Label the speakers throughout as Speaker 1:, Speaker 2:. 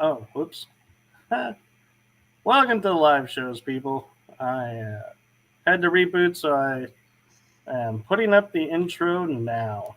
Speaker 1: Oh, whoops. Welcome to the live shows, people. I had to reboot, so I am putting up the intro now.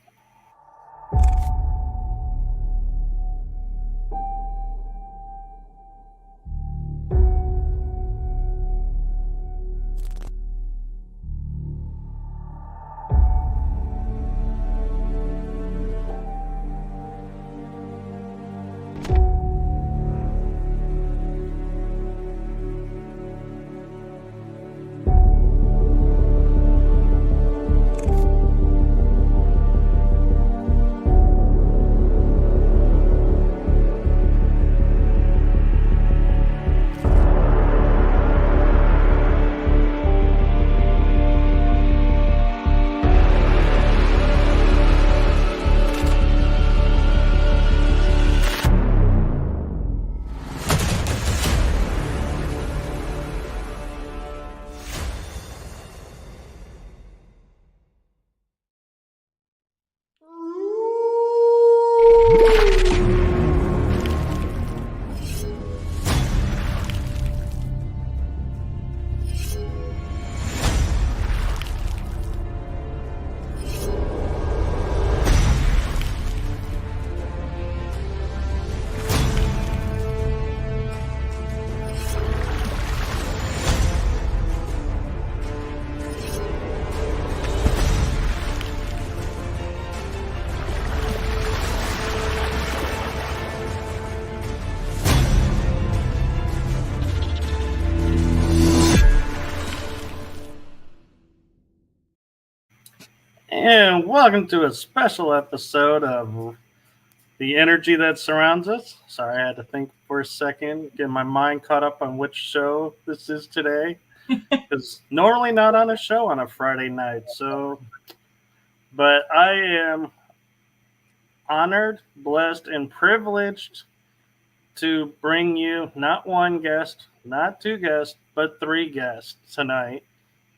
Speaker 1: And welcome to a special episode of The Energy That Surrounds Us. Sorry, I had to think for a second, get my mind caught up on which show this is today. Because normally not on a show on a Friday night. But I am honored, blessed, and privileged to bring you not one guest, not two guests, but three guests tonight.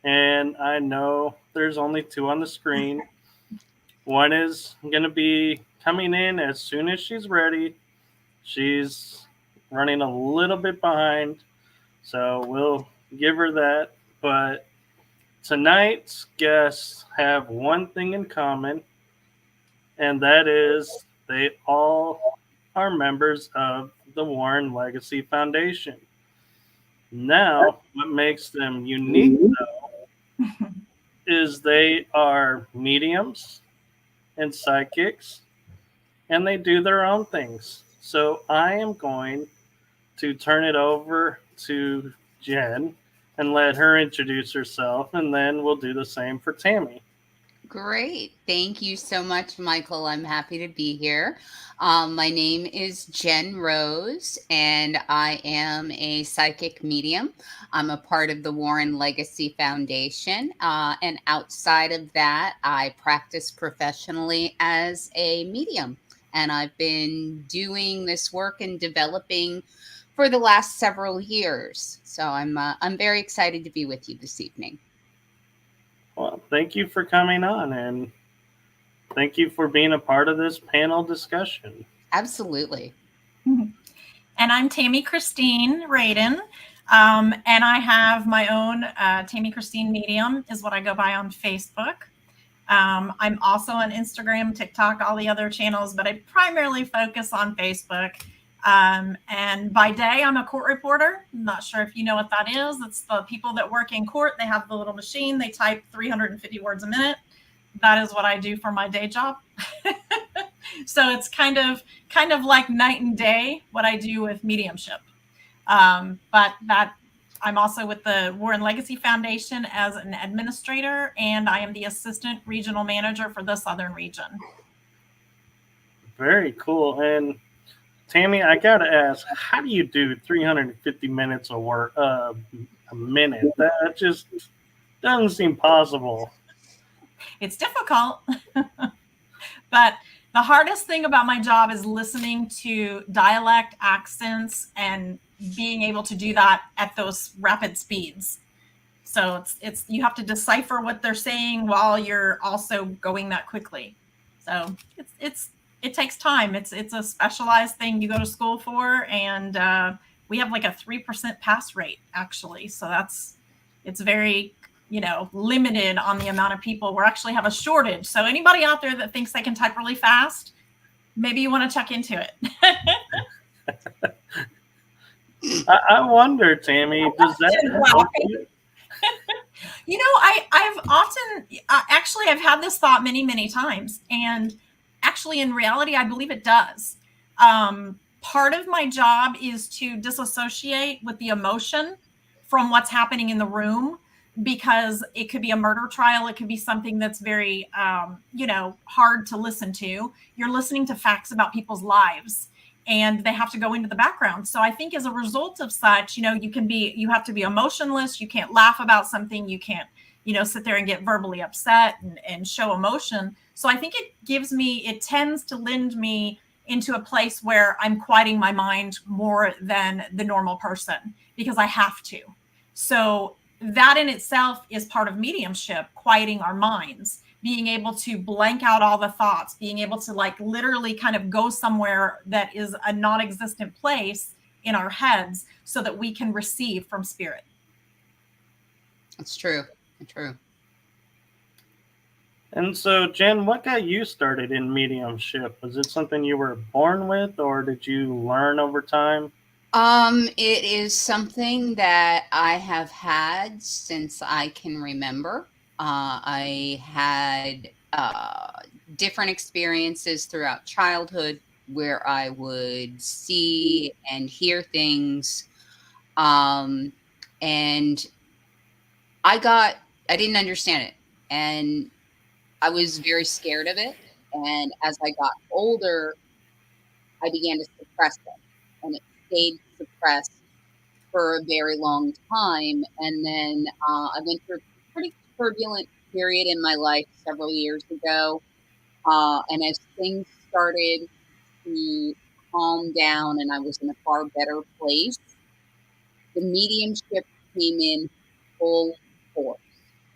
Speaker 1: And I know there's only two on the screen. One is going to be coming in as soon as she's ready. She's running a little bit behind, so we'll give her that. But tonight's guests have one thing in common, and that is they all are members of the Warren Legacy Foundation. Now, what makes them unique, though, is they are mediums and psychics, and they do their own things. So I am going to turn it over to Jen and let her introduce herself, and then we'll do the same for Tammy.
Speaker 2: Great. Thank you so much, Michael. I'm happy to be here. My name is Jen Rose, and I am a psychic medium. I'm a part of the Warren Legacy Foundation. And outside of that, I practice professionally as a medium. And I've been doing this work and developing for the last several years. So I'm very excited to be with you this evening.
Speaker 1: Well, thank you for coming on, and thank you for being a part of this panel discussion.
Speaker 2: Absolutely.
Speaker 3: And I'm Tammy Christine Radin, and I have my own Tammy Christine Medium is what I go by on Facebook. I'm also on Instagram, TikTok, all the other channels, but I primarily focus on Facebook. And by day, I'm a court reporter. I'm not sure if you know what that is. It's the people that work in court. They have the little machine. They type 350 words a minute. That is what I do for my day job. So it's kind of like night and day what I do with mediumship. But that I'm also with the Warren Legacy Foundation as an administrator, and I am the assistant regional manager for the Southern region.
Speaker 1: Very cool. And Tammy, I gotta ask, how do you do 350 minutes of work a minute? That just doesn't seem possible.
Speaker 3: It's difficult, but the hardest thing about my job is listening to dialect, accents, and being able to do that at those rapid speeds. So it's you have to decipher what they're saying while you're also going that quickly. So it's it takes time. It's a specialized thing you go to school for, and we have like a 3% pass rate actually. So it's very, limited on the amount of people. We actually have a shortage. So anybody out there that thinks they can type really fast, maybe you want to check into it.
Speaker 1: I wonder, Tammy, does that help you?
Speaker 3: I've often, actually, I've had this thought many, many times. And actually, in reality, I believe it does. Part of my job is to disassociate with the emotion from what's happening in the room, because it could be a murder trial. It could be something that's very, hard to listen to. You're listening to facts about people's lives, and they have to go into the background. So I think as a result of such, you have to be emotionless. You can't laugh about something. You can't, sit there and get verbally upset and show emotion. So I think it tends to lend me into a place where I'm quieting my mind more than the normal person, because I have to. So that in itself is part of mediumship, quieting our minds, being able to blank out all the thoughts, being able to like literally kind of go somewhere that is a non-existent place in our heads so that we can receive from spirit.
Speaker 2: That's true. True.
Speaker 1: And so, Jen, what got you started in mediumship? Was it something you were born with, or did you learn over time?
Speaker 2: It is something that I have had since I can remember. I had different experiences throughout childhood where I would see and hear things. And I didn't understand it. And I was very scared of it. And as I got older, I began to suppress it. And it stayed suppressed for a very long time. And then I went through a pretty turbulent period in my life several years ago. And as things started to calm down and I was in a far better place, the mediumship came in full force.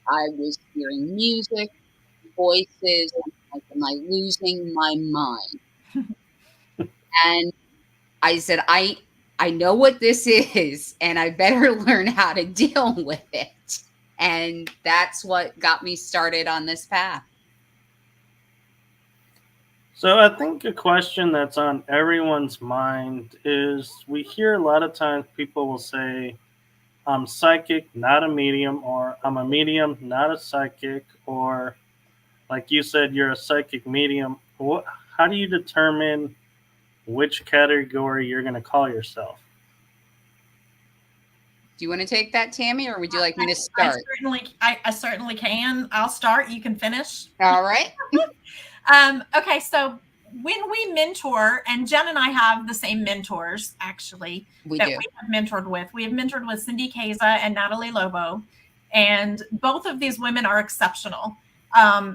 Speaker 2: I was hearing music, voices, like, am I losing my mind? And I said, I know what this is, and I better learn how to deal with it. And that's what got me started on this path.
Speaker 1: So I think a question that's on everyone's mind is, we hear a lot of times people will say, I'm psychic, not a medium, or I'm a medium, not a psychic, or like you said, you're a psychic medium. How do you determine which category you're going to call yourself?
Speaker 2: Do you want to take that, Tammy, or would you like me to start?
Speaker 3: I certainly can. I'll start. You can finish.
Speaker 2: All right.
Speaker 3: Okay, so when we mentor, and Jen and I have the same mentors, actually, we have mentored with. We have mentored with Cindy Keza and Natalie Lobo, and both of these women are exceptional.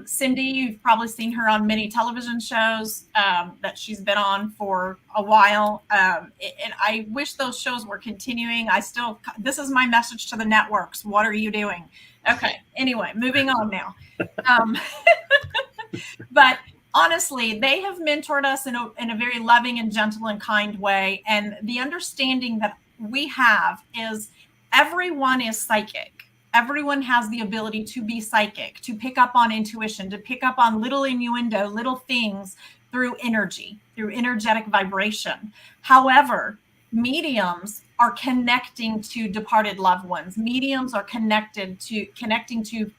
Speaker 3: Cindy, you've probably seen her on many television shows that she's been on for a while. And I wish those shows were continuing. This is my message to the networks. What are you doing? Okay. Anyway, moving on now. But honestly, they have mentored us in a very loving and gentle and kind way. And the understanding that we have is everyone is psychic. Everyone has the ability to be psychic, to pick up on intuition, to pick up on little innuendo, little things through energy, through energetic vibration. However, mediums are connecting to departed loved ones. Mediums are connecting to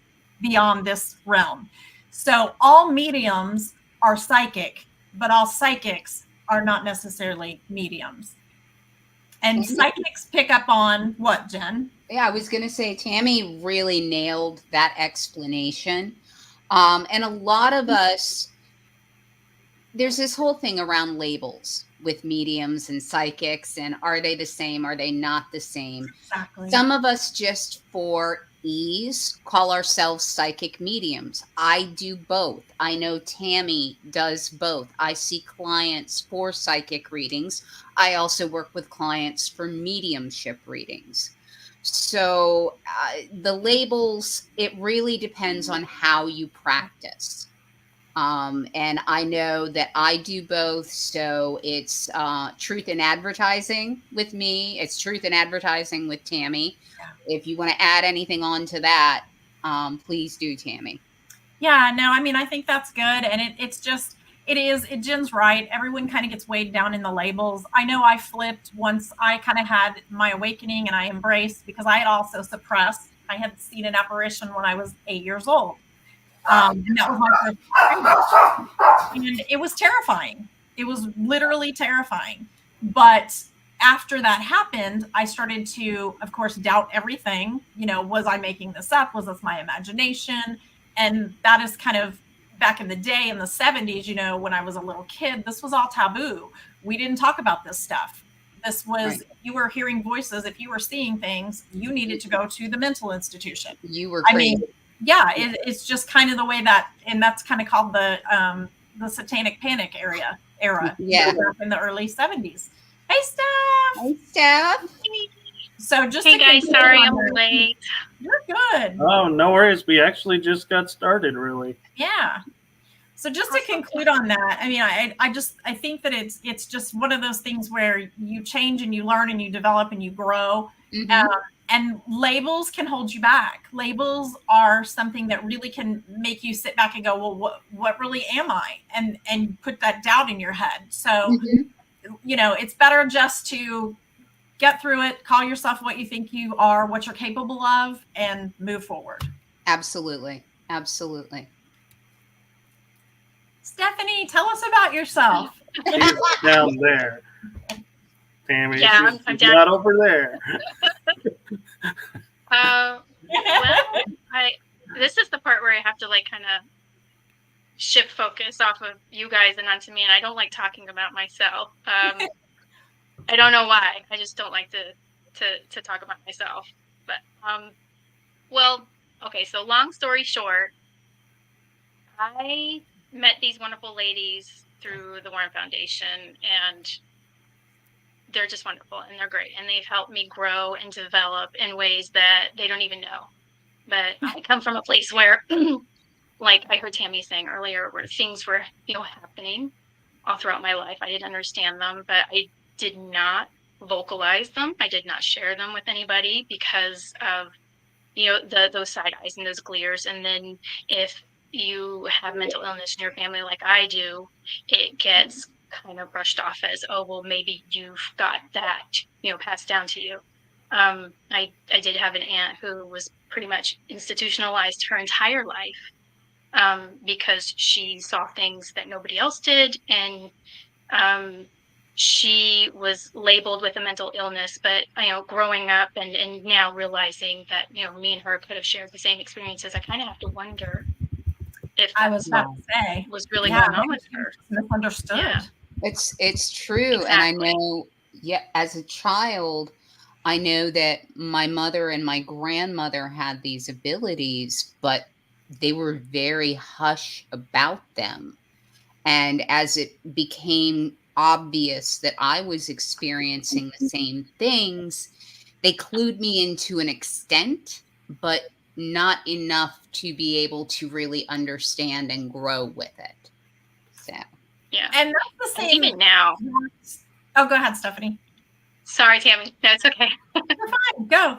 Speaker 3: beyond this realm. So all mediums are psychic, but all psychics are not necessarily mediums. And psychics pick up on what, Jen?
Speaker 2: Yeah, I was going to say, Tammy really nailed that explanation. And a lot of us, there's this whole thing around labels with mediums and psychics, and are they the same? Are they not the same?
Speaker 3: Exactly.
Speaker 2: Some of us, just for ease, call ourselves psychic mediums. I do both. I know Tammy does both. I see clients for psychic readings. I also work with clients for mediumship readings. So the labels, it really depends on how you practice. And I know that I do both. So it's truth in advertising with me. It's truth in advertising with Tammy. If you want to add anything on to that, please do, Tammy.
Speaker 3: Yeah, no, I mean, I think that's good. And Jen's right. Everyone kind of gets weighed down in the labels. I know I flipped once I kind of had my awakening and I embraced, because I had also suppressed. I had seen an apparition when I was 8 years old. And that was my first experience. And it was terrifying. It was literally terrifying. But after that happened, I started to, of course, doubt everything. Was I making this up? Was this my imagination? And that is kind of back in the day in the 70s, when I was a little kid, this was all taboo. We didn't talk about this stuff. This was, right. You were hearing voices. If you were seeing things, you needed to go to the mental institution.
Speaker 2: You were crazy.
Speaker 3: I mean, yeah, it's just kind of the way that, and that's kind of called the satanic panic era.
Speaker 2: Yeah.
Speaker 3: Back in the early 70s. Hey, Steph.
Speaker 2: Hey, Steph.
Speaker 3: So just
Speaker 4: hey guys, sorry I'm late.
Speaker 3: You're good.
Speaker 1: Oh, no worries. We actually just got started, really.
Speaker 3: Yeah. So just to conclude on that, I mean, I think that it's just one of those things where you change and you learn and you develop and you grow.
Speaker 2: Mm-hmm.
Speaker 3: And labels can hold you back. Labels are something that really can make you sit back and go, well, what really am I? And put that doubt in your head. So, mm-hmm. It's better just to get through it, call yourself what you think you are, what you're capable of, and move forward.
Speaker 2: Absolutely. Absolutely.
Speaker 3: Stephanie, tell us about yourself.
Speaker 1: She's down there. Tammy,
Speaker 4: yeah, I'm down.
Speaker 1: Not over there.
Speaker 4: Well, this is the part where I have to kind of shift focus off of you guys and onto me, and I don't like talking about myself. I don't know why. I just don't like to talk about myself. But well, okay. So long story short, I met these wonderful ladies through the Warren Foundation, and they're just wonderful and they're great, and they've helped me grow and develop in ways that they don't even know. But I come from a place where, like I heard Tammy saying earlier, where things were happening all throughout my life. I didn't understand them, but I did not vocalize them. I did not share them with anybody because of those side eyes and those glares. And then if you have mental illness in your family like I do, it gets kind of brushed off as, oh, well, maybe you've got that, passed down to you. I did have an aunt who was pretty much institutionalized her entire life because she saw things that nobody else did. And she was labeled with a mental illness, but, growing up and now realizing that, me and her could have shared the same experiences, I kind of have to wonder if
Speaker 3: I was about to say
Speaker 4: was really going on with her.
Speaker 3: Misunderstood.
Speaker 4: Yeah.
Speaker 2: It's true.
Speaker 4: Exactly.
Speaker 2: And I know, as a child, I know that my mother and my grandmother had these abilities, but they were very hush about them. And as it became obvious that I was experiencing the same things, they clued me in to an extent, but not enough to be able to really understand and grow with it. So.
Speaker 4: Yeah.
Speaker 3: And that's the same.
Speaker 4: And even now.
Speaker 3: Oh, go ahead, Stephanie.
Speaker 4: Sorry, Tammy. No, it's okay.
Speaker 3: You're fine. Go.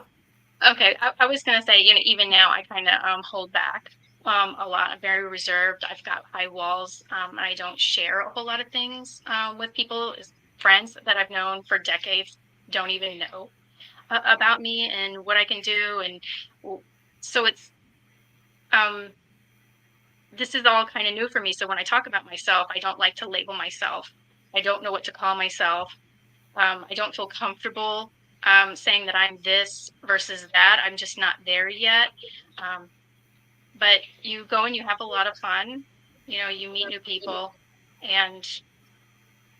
Speaker 4: Okay. I was going to say, even now I kind of hold back a lot. I'm very reserved. I've got high walls. I don't share a whole lot of things with people. Friends that I've known for decades don't even know about me and what I can do. And so it's this is all kind of new for me. So when I talk about myself, I don't like to label myself. I don't know what to call myself. I don't feel comfortable saying that I'm this versus that. I'm just not there yet. But you go and you have a lot of fun. You meet new people and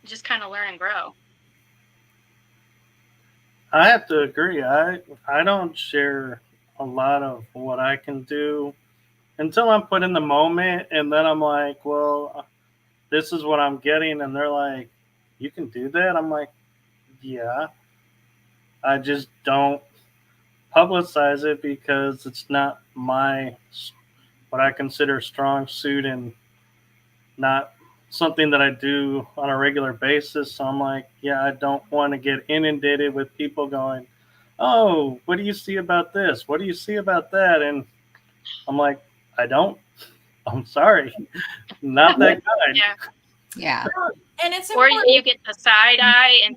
Speaker 4: just kind of learn and grow.
Speaker 1: I have to agree. I don't share a lot of what I can do until I'm put in the moment, and then I'm like, well, this is what I'm getting, and they're like, you can do that? I'm like, yeah. I just don't publicize it because it's not what I consider strong suit in not something that I do on a regular basis. So I'm like, yeah, I don't want to get inundated with people going, oh, what do you see about this? What do you see about that? And I'm like, I don't. I'm sorry. Not that good.
Speaker 4: Yeah.
Speaker 2: Yeah.
Speaker 3: And it's
Speaker 4: Or
Speaker 3: important.
Speaker 4: you get the side eye, and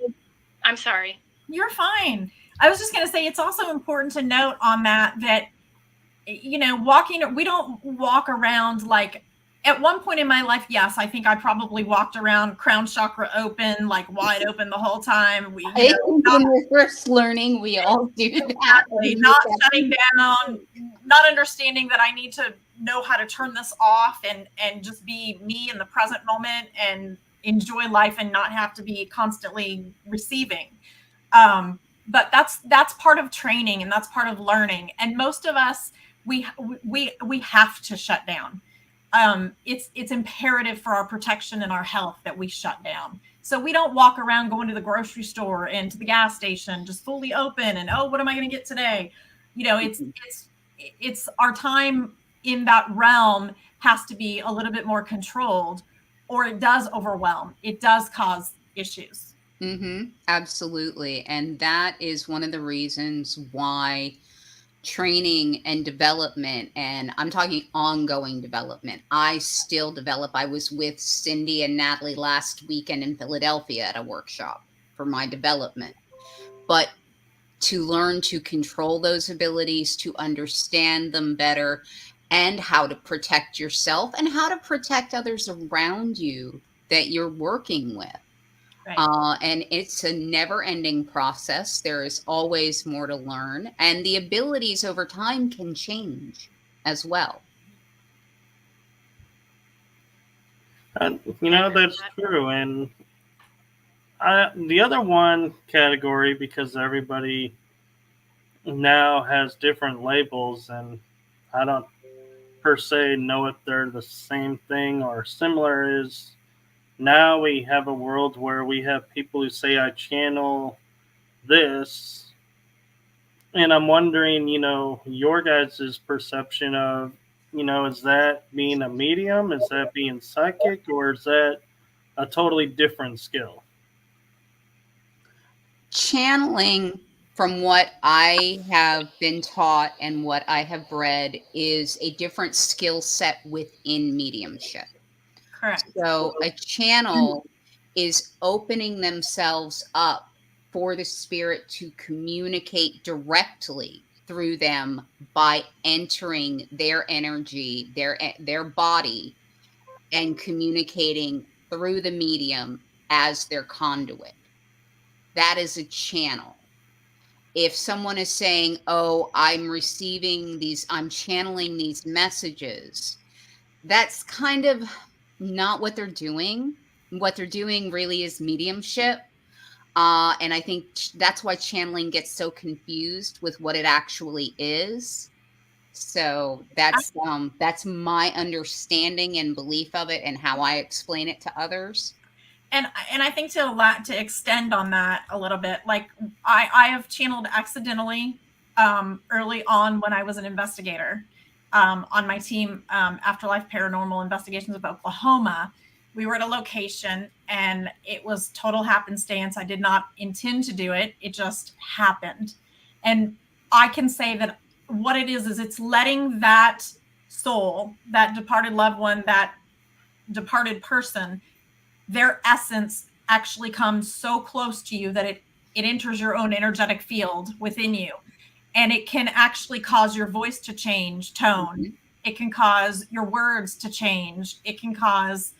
Speaker 4: I'm sorry.
Speaker 3: You're fine. I was just going to say, it's also important to note on that, you know, we don't walk around like, at one point in my life, yes, I think I probably walked around crown chakra open, like wide open the whole time.
Speaker 2: When we're first learning, we all do that.
Speaker 3: Exactly. Not shutting down, not understanding that I need to know how to turn this off and just be me in the present moment and enjoy life and not have to be constantly receiving. But that's part of training, and that's part of learning. And most of us, we have to shut down. It's imperative for our protection and our health that we shut down. So we don't walk around going to the grocery store and to the gas station just fully open and, oh, what am I going to get today? You know, it's our time in that realm has to be a little bit more controlled, or it does overwhelm. It does cause issues.
Speaker 2: Absolutely. And that is one of the reasons why training and development, and I'm talking ongoing development, I still develop. I was with Cindy and Natalie last weekend in Philadelphia at a workshop for my development. But to learn to control those abilities, to understand them better, and how to protect yourself and how to protect others around you that you're working with. Right. And it's a never-ending process. There is always more to learn, and the abilities over time can change as well.
Speaker 1: And, you know, that's true. And the other one category, because everybody now has different labels, and I don't per se know if they're the same thing or similar, is now we have a world where we have people who say, I channel this. And I'm wondering, you know, your guys' perception of, you know, is that being a medium? Is that being psychic? Or is that a totally different skill?
Speaker 2: Channeling, from what I have been taught and what I have read, is a different skill set within mediumship.
Speaker 3: Correct.
Speaker 2: So a channel is opening themselves up for the spirit to communicate directly through them by entering their energy, their body, and communicating through the medium as their conduit. That is a channel. If someone is saying, oh, I'm channeling these messages, that's kind of not what they're doing. What they're doing really is mediumship. And I think that's why channeling gets so confused with what it actually is. So that's my understanding and belief of it and how I explain it to others.
Speaker 3: And I think to extend on that a little bit, like I have channeled accidentally early on when I was an investigator on my team, Afterlife Paranormal Investigations of Oklahoma. We were at a location and it was total happenstance. I did not intend to do it. It just happened. And I can say that what it is it's letting that soul, that departed loved one, that departed person, their essence actually comes so close to you that it enters your own energetic field within you. And it can actually cause your voice to change tone. It can cause your words to change. It can cause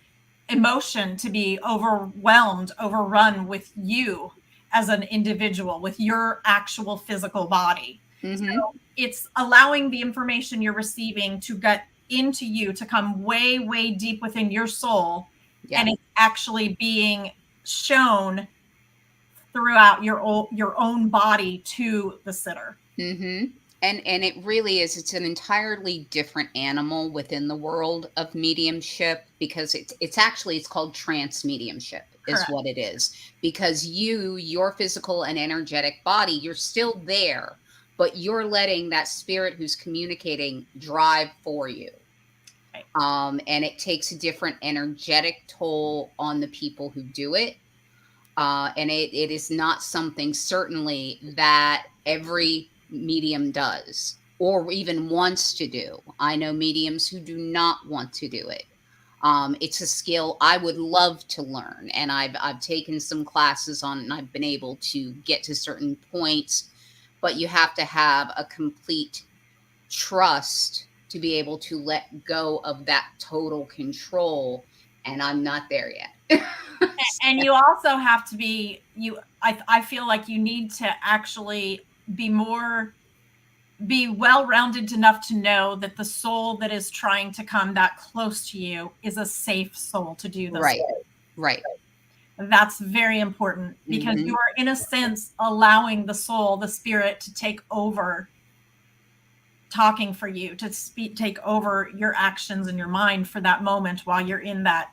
Speaker 3: emotion to be overrun with you as an individual, with your actual physical body. So it's allowing the information you're receiving to get into you, to come way, way deep within your soul. Yes. And it's actually being shown throughout your own body to the sitter.
Speaker 2: And it really is, it's an entirely different animal within the world of mediumship, because it's called trance mediumship is Correct. What it is. Because your physical and energetic body, you're still there, but you're letting that spirit who's communicating drive for you. And it takes a different energetic toll on the people who do it. And it is not something certainly that every medium does or even wants to do. I know mediums who do not want to do it. It's a skill I would love to learn, and I've taken some classes on it, and I've been able to get to certain points, but you have to have a complete trust to be able to let go of that total control, and I'm not there yet.
Speaker 3: And you also have to be I feel like you need to actually be well-rounded enough to know that the soul that is trying to come that close to you is a safe soul to do this.
Speaker 2: Right.
Speaker 3: That's very important, because you are, in a sense, allowing the soul, the spirit, to take over talking for you, to take over your actions and your mind for that moment while you're in that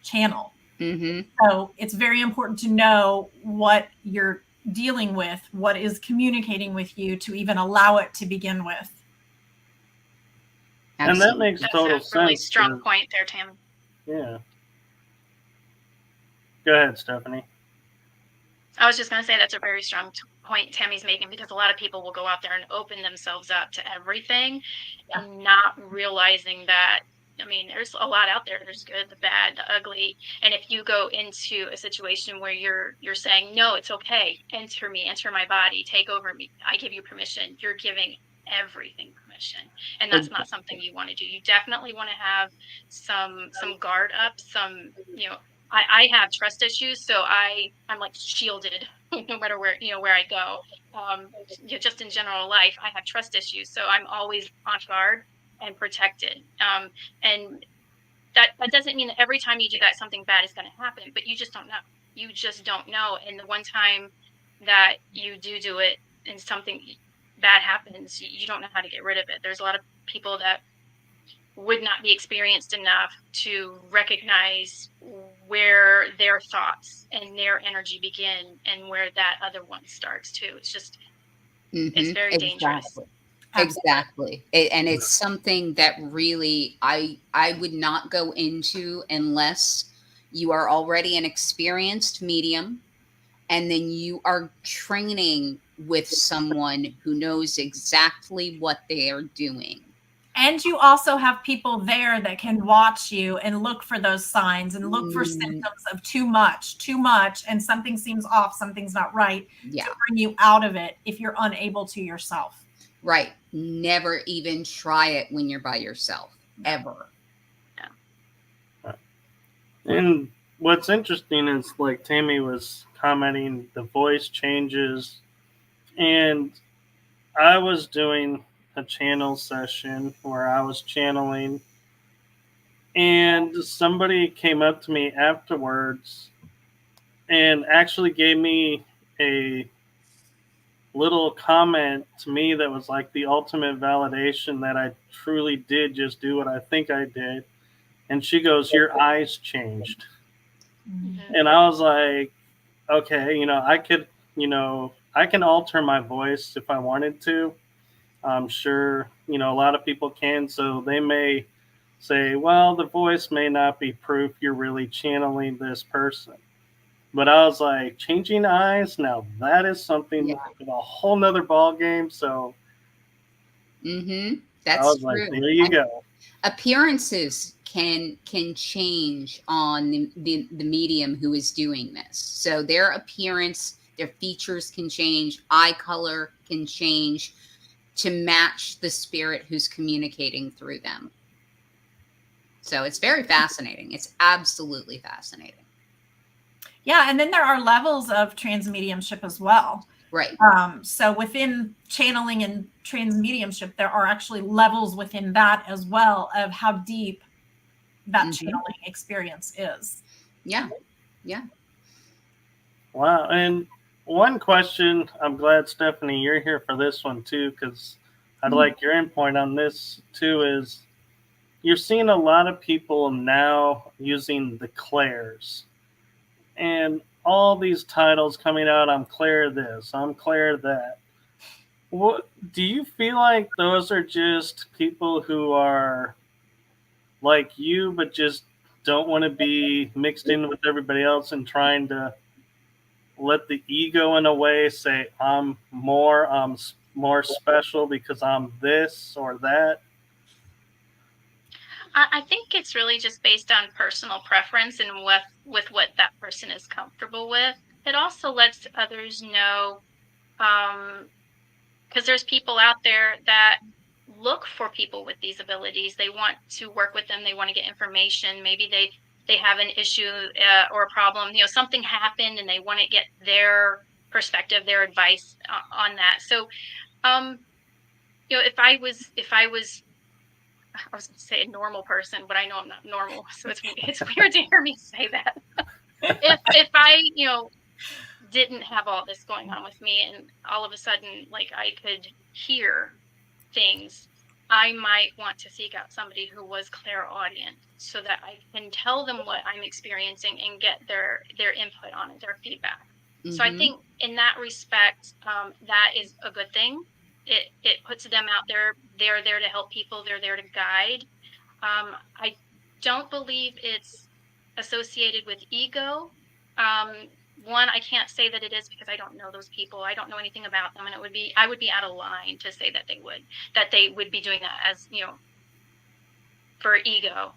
Speaker 3: channel. So it's very important to know what you're dealing with, what is communicating with you, to even allow it to begin with.
Speaker 1: And that makes total sense.
Speaker 4: That's a really strong point there, Tammy.
Speaker 1: Yeah. Go ahead, Stephanie.
Speaker 4: I was just going to say that's a very strong point Tammy's making, because a lot of people will go out there and open themselves up to everything and not realizing that, I mean, there's a lot out there. There's good, the bad, the ugly. And if you go into a situation where you're saying, no, it's okay, enter me, enter my body, take over me, I give you permission, you're giving everything permission. And that's not something you want to do. You definitely want to have some guard up, some, I have trust issues, so I'm like shielded no matter where I go. Just in general life, I have trust issues, so I'm always on guard and protected. And that doesn't mean that every time you do that, something bad is going to happen, but you just don't know. You just don't know. And the one time that you do it and something bad happens, you don't know how to get rid of it. There's a lot of people that would not be experienced enough to recognize where their thoughts and their energy begin and where that other one starts too. It's just, it's very dangerous.
Speaker 2: Exactly. And it's something that really I would not go into unless you are already an experienced medium, and then you are training with someone who knows exactly what they are doing.
Speaker 3: And you also have people there that can watch you and look for those signs and look for symptoms of too much, and something seems off, something's not right, to bring you out of it if you're unable to yourself.
Speaker 2: Right. Never even try it when you're by yourself, ever.
Speaker 1: Yeah. And what's interesting is, like Tammy was commenting, the voice changes. And I was doing a channel session where I was channeling, and somebody came up to me afterwards and actually gave me a little comment to me that was like the ultimate validation that I truly did just do what I think I did. And she goes, "Your eyes changed." And I was like, okay, I can alter my voice if I wanted to. I'm sure, a lot of people can. So they may say, well, the voice may not be proof you're really channeling this person. But I was like, changing eyes, now that is something of a whole nother ball game. So
Speaker 2: that's
Speaker 1: I was
Speaker 2: true.
Speaker 1: like, there you go.
Speaker 2: Appearances can change on the medium who is doing this. So their appearance, their features can change, eye color can change to match the spirit who's communicating through them. So it's very fascinating. It's absolutely fascinating.
Speaker 3: Yeah, and then there are levels of transmediumship as well.
Speaker 2: Right.
Speaker 3: So within channeling and transmediumship, there are actually levels within that as well of how deep that channeling experience is.
Speaker 2: Yeah.
Speaker 1: Wow. And one question, I'm glad, Stephanie, you're here for this one too, because I'd like your input on this too, is you're seeing a lot of people now using the clairs and all these titles coming out. I'm Claire this, I'm Claire that. What do you feel like those are just people who are like you, but just don't want to be mixed in with everybody else and trying to let the ego in a way say I'm more special because I'm this or that.
Speaker 4: I think it's really just based on personal preference and with what that person is comfortable with. It also lets others know, because there's people out there that look for people with these abilities. They want to work with them. They want to get information. Maybe they have an issue or a problem. Something happened, and they want to get their perspective, their advice on that. So, if I was I was going to say a normal person, but I know I'm not normal, so it's weird to hear me say that. if I didn't have all this going on with me, and all of a sudden, like, I could hear things, I might want to seek out somebody who was clairaudient, so that I can tell them what I'm experiencing and get their input on it, their feedback. Mm-hmm. So I think in that respect, that is a good thing. It puts them out there. They're there to help people. They're there to guide. I don't believe it's associated with ego. One, I can't say that it is because I don't know those people. I don't know anything about them, and I would be out of line to say that they would be doing that as for ego.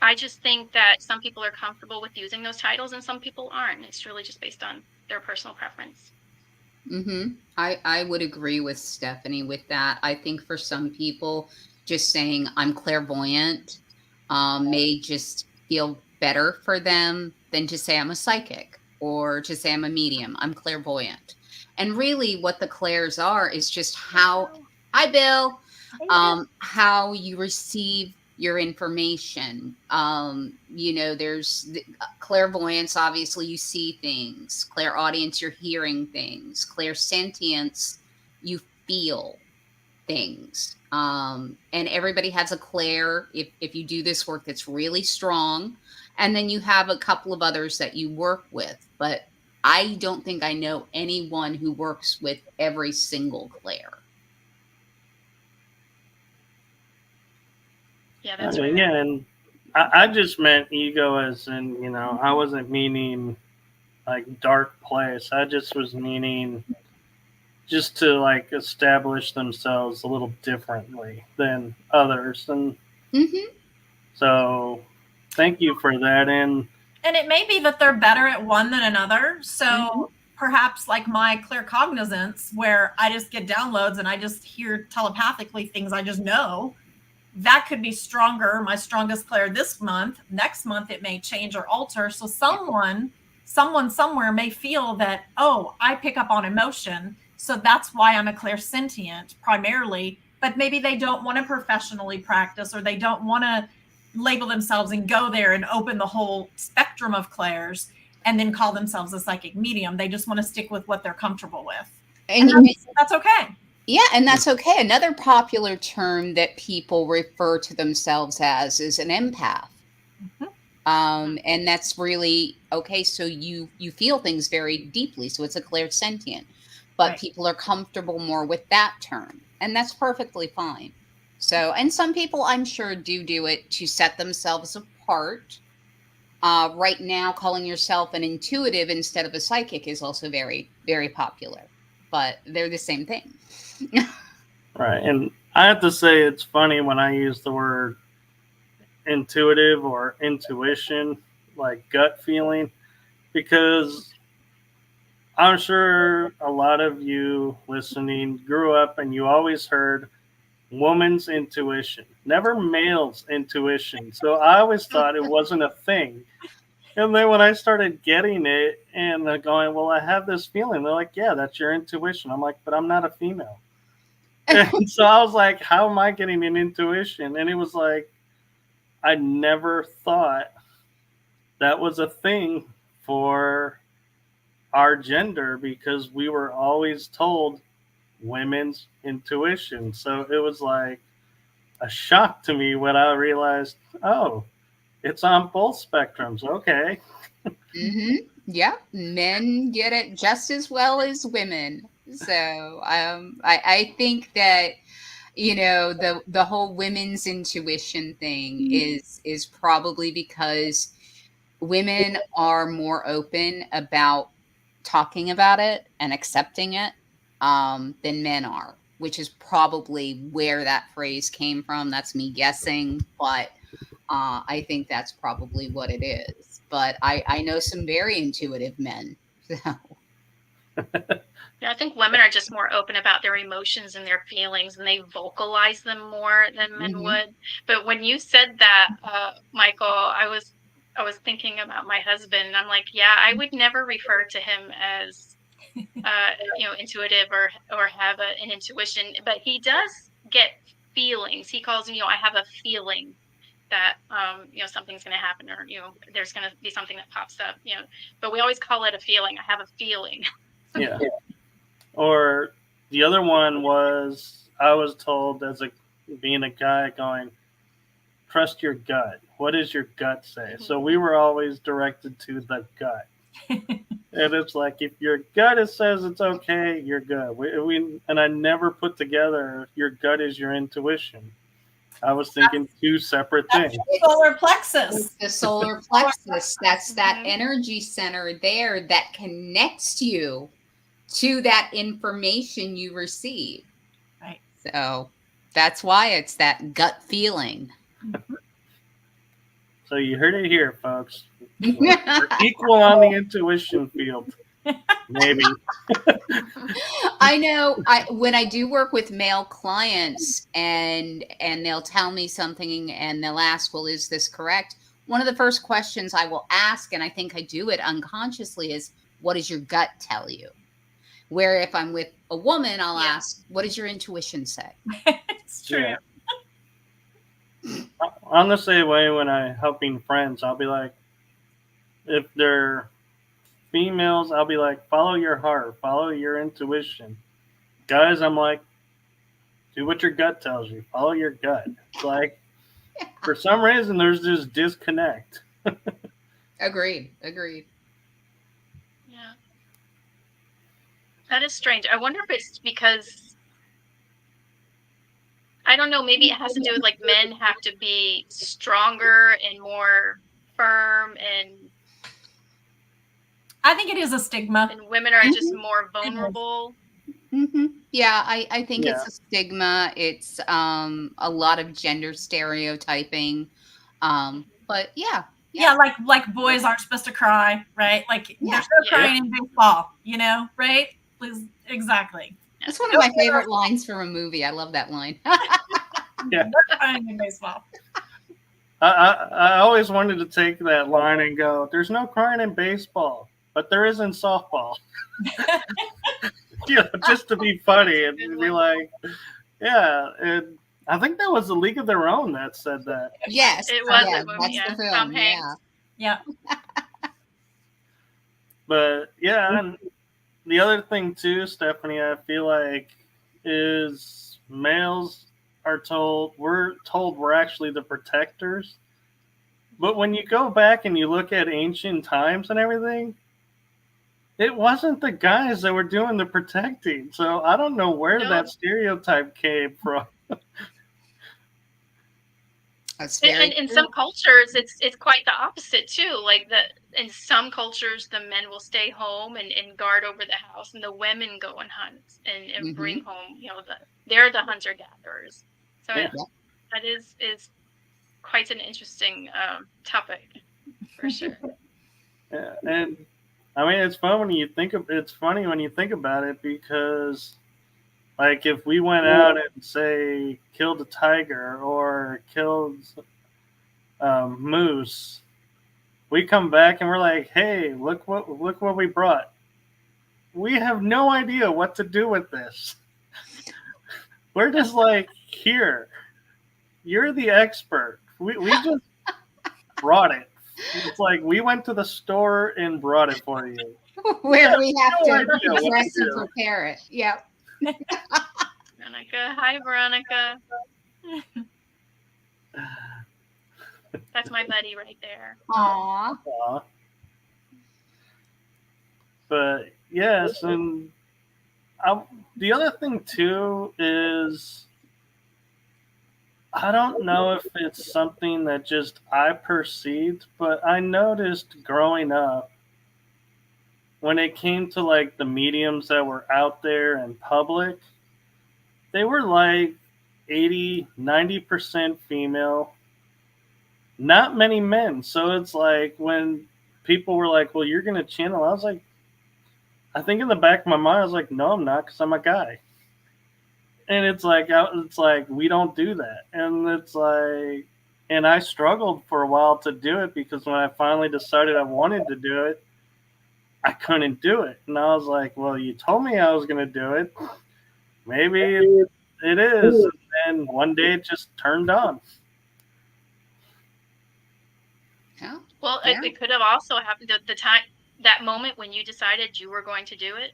Speaker 4: I just think that some people are comfortable with using those titles and some people aren't. It's really just based on their personal preference.
Speaker 2: Mm-hmm. I would agree with Stephanie with that. I think for some people, just saying I'm clairvoyant may just feel better for them than to say I'm a psychic or to say I'm a medium. I'm clairvoyant. And really what the clairs are is just how, hi Bill, how you receive your information. There's clairvoyance, obviously you see things. Clairaudience, you're hearing things. Clairsentience, you feel things. And everybody has a clair if you do this work that's really strong. And then you have a couple of others that you work with. But I don't think I know anyone who works with every single clair.
Speaker 4: Yeah, that's right.
Speaker 1: Yeah, and I just meant ego as in, I wasn't meaning like dark place. I just was meaning just to like establish themselves a little differently than others. And so thank you for that. And
Speaker 3: it may be that they're better at one than another. So perhaps like my claircognizance, where I just get downloads and I just hear telepathically things I just know, that could be stronger, my strongest clair this month. Next month, it may change or alter. So someone somewhere may feel that, oh, I pick up on emotion. So that's why I'm a clairsentient primarily, but maybe they don't want to professionally practice, or they don't want to label themselves and go there and open the whole spectrum of clairs and then call themselves a psychic medium. They just want to stick with what they're comfortable with. And that's okay.
Speaker 2: Yeah, and that's okay. Another popular term that people refer to themselves as is an empath. And that's really, okay, so you feel things very deeply, so it's a clairsentient. But people are comfortable more with that term, and that's perfectly fine. So, and some people I'm sure do it to set themselves apart. Right now, calling yourself an intuitive instead of a psychic is also very, very popular, but they're the same thing.
Speaker 1: Right. And I have to say, it's funny when I use the word intuitive or intuition, like gut feeling, because I'm sure a lot of you listening grew up and you always heard woman's intuition, never male's intuition. So I always thought it wasn't a thing. And then when I started getting it and going, well, I have this feeling, they're like, yeah, that's your intuition. I'm like, but I'm not a female. And so I was like, how am I getting an intuition? And it was like, I never thought that was a thing for our gender, because we were always told women's intuition. So it was like a shock to me when I realized, oh, it's on both spectrums. Okay.
Speaker 2: Yeah, men get it just as well as women. So I think that, the whole women's intuition thing is probably because women are more open about talking about it and accepting it than men are, which is probably where that phrase came from. That's me guessing, but I think that's probably what it is. But I know some very intuitive men. So.
Speaker 4: Yeah, I think women are just more open about their emotions and their feelings, and they vocalize them more than men would. But when you said that, Michael, I was thinking about my husband, and I'm like, yeah, I would never refer to him as intuitive or have an intuition, but he does get feelings. He calls me, I have a feeling that something's going to happen, or there's going to be something that pops up, but we always call it a feeling. I have a feeling.
Speaker 1: Yeah. Or the other one was, I was told being a guy, going, trust your gut. What does your gut say? Mm-hmm. So we were always directed to the gut. And it's like, if your gut says it's okay, you're good. And I never put together your gut is your intuition. I was thinking two separate things.
Speaker 3: Solar plexus.
Speaker 2: The solar plexus. That's that energy center there that connects you to that information you receive.
Speaker 3: Right.
Speaker 2: So that's why it's that gut feeling.
Speaker 1: So you heard it here, folks. We're equal on the intuition field. Maybe.
Speaker 2: I know when I do work with male clients and they'll tell me something and they'll ask, well, is this correct? One of the first questions I will ask, and I think I do it unconsciously, is what does your gut tell you? Where if I'm with a woman, I'll ask, what does your intuition say?
Speaker 3: It's true. Yeah.
Speaker 1: I'm the same way when I'm helping friends. I'll be like, if they're females, I'll be like, follow your heart, follow your intuition. Guys, I'm like, do what your gut tells you. Follow your gut. It's like, for some reason, there's this disconnect.
Speaker 2: Agreed.
Speaker 4: Yeah. That is strange. I wonder if it's because, I don't know, maybe it has to do with like men have to be stronger and more firm, and
Speaker 3: I think it is a stigma.
Speaker 4: And women are just more vulnerable.
Speaker 2: Yeah, I think it's a stigma. It's a lot of gender stereotyping. But yeah,
Speaker 3: like boys aren't supposed to cry, right? Like there's no crying in baseball, right? Exactly.
Speaker 2: That's one of my favorite lines from a movie. I love that line.
Speaker 3: No crying in baseball.
Speaker 1: I always wanted to take that line and go, there's no crying in baseball, but there is in softball. Just to be funny and be like, and I think that was the League of Their Own that said that.
Speaker 2: Yes,
Speaker 4: it was a movie.
Speaker 2: That's the film.
Speaker 4: Tom Hanks.
Speaker 3: Yeah.
Speaker 1: But and the other thing too, Stephanie, I feel like is males we're told we're actually the protectors. But when you go back and you look at ancient times and everything, it wasn't the guys that were doing the protecting. So I don't know where that stereotype came from.
Speaker 4: And in some cultures, it's quite the opposite too. Like in some cultures, the men will stay home and guard over the house, and the women go and hunt and bring home. They're the hunter gatherers. So that is quite an interesting topic for sure.
Speaker 1: Yeah, and I mean, it's funny when you think about it, because like if we went out and say killed a tiger or killed moose, we come back and we're like, hey, look what we brought. We have no idea what to do with this. We're just like, here, you're the expert. We just brought it. It's like we went to the store and brought it for you.
Speaker 2: Where we have to dress and prepare it. Yep.
Speaker 4: Veronica. Hi, Veronica. That's my buddy right there.
Speaker 2: Aww.
Speaker 1: But yes, and the other thing too is I don't know if it's something that just I perceived, but I noticed growing up when it came to like the mediums that were out there in public, they were like 80-90% female, not many men. So it's like when people were like, well, you're going to channel, I was like, I think in the back of my mind, I was like, no, I'm not, because I'm a guy. And it's like we don't do that. And it's like, and I struggled for a while to do it because when I finally decided I wanted to do it, I couldn't do it. And I was like, well, you told me I was going to do it. Maybe it is. And then one day it just turned on.
Speaker 2: Yeah.
Speaker 4: Well,
Speaker 2: Yeah.
Speaker 4: it could have also happened the time, that moment when you decided you were going to do it.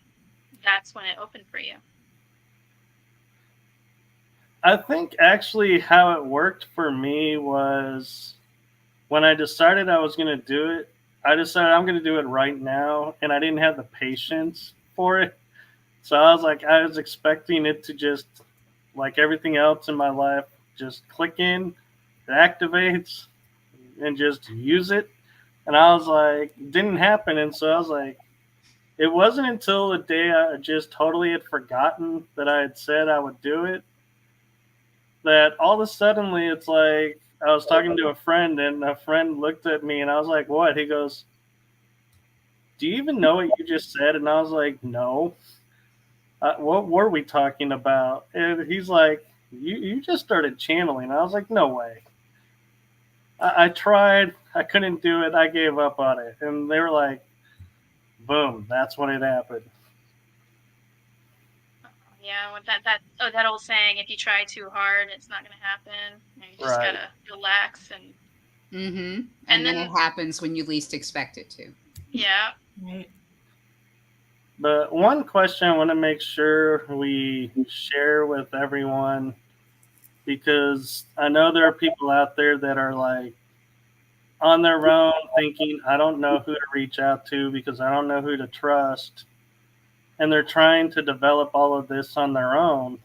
Speaker 4: That's when it opened for you.
Speaker 1: I think actually how it worked for me was when I decided I was going to do it, I decided I'm going to do it right now. And I didn't have the patience for it. So I was like, I was expecting it to just, like everything else in my life, just click in, it activates, and just use it. And I was like, it didn't happen. And so I was like, it wasn't until the day I just totally had forgotten that I had said I would do it that all of a sudden it's like I was talking to a friend and a friend looked at me and I was like, what? He goes, do you even know what you just said? And I was like, no. What were we talking about? And he's like, you just started channeling. I was like, no way. I tried. I couldn't do it. I gave up on it. And they were like, boom, that's when it happened.
Speaker 4: Yeah, with that old saying, if you try too hard, it's not going to happen. You just
Speaker 1: Right.
Speaker 4: gotta relax and.
Speaker 2: Mm-hmm. And then it happens when you least expect it to.
Speaker 4: Yeah.
Speaker 3: Right.
Speaker 1: But one question I want to make sure we share with everyone, because I know there are people out there that are like on their own thinking, I don't know who to reach out to because I don't know who to trust. And they're trying to develop all of this on their own.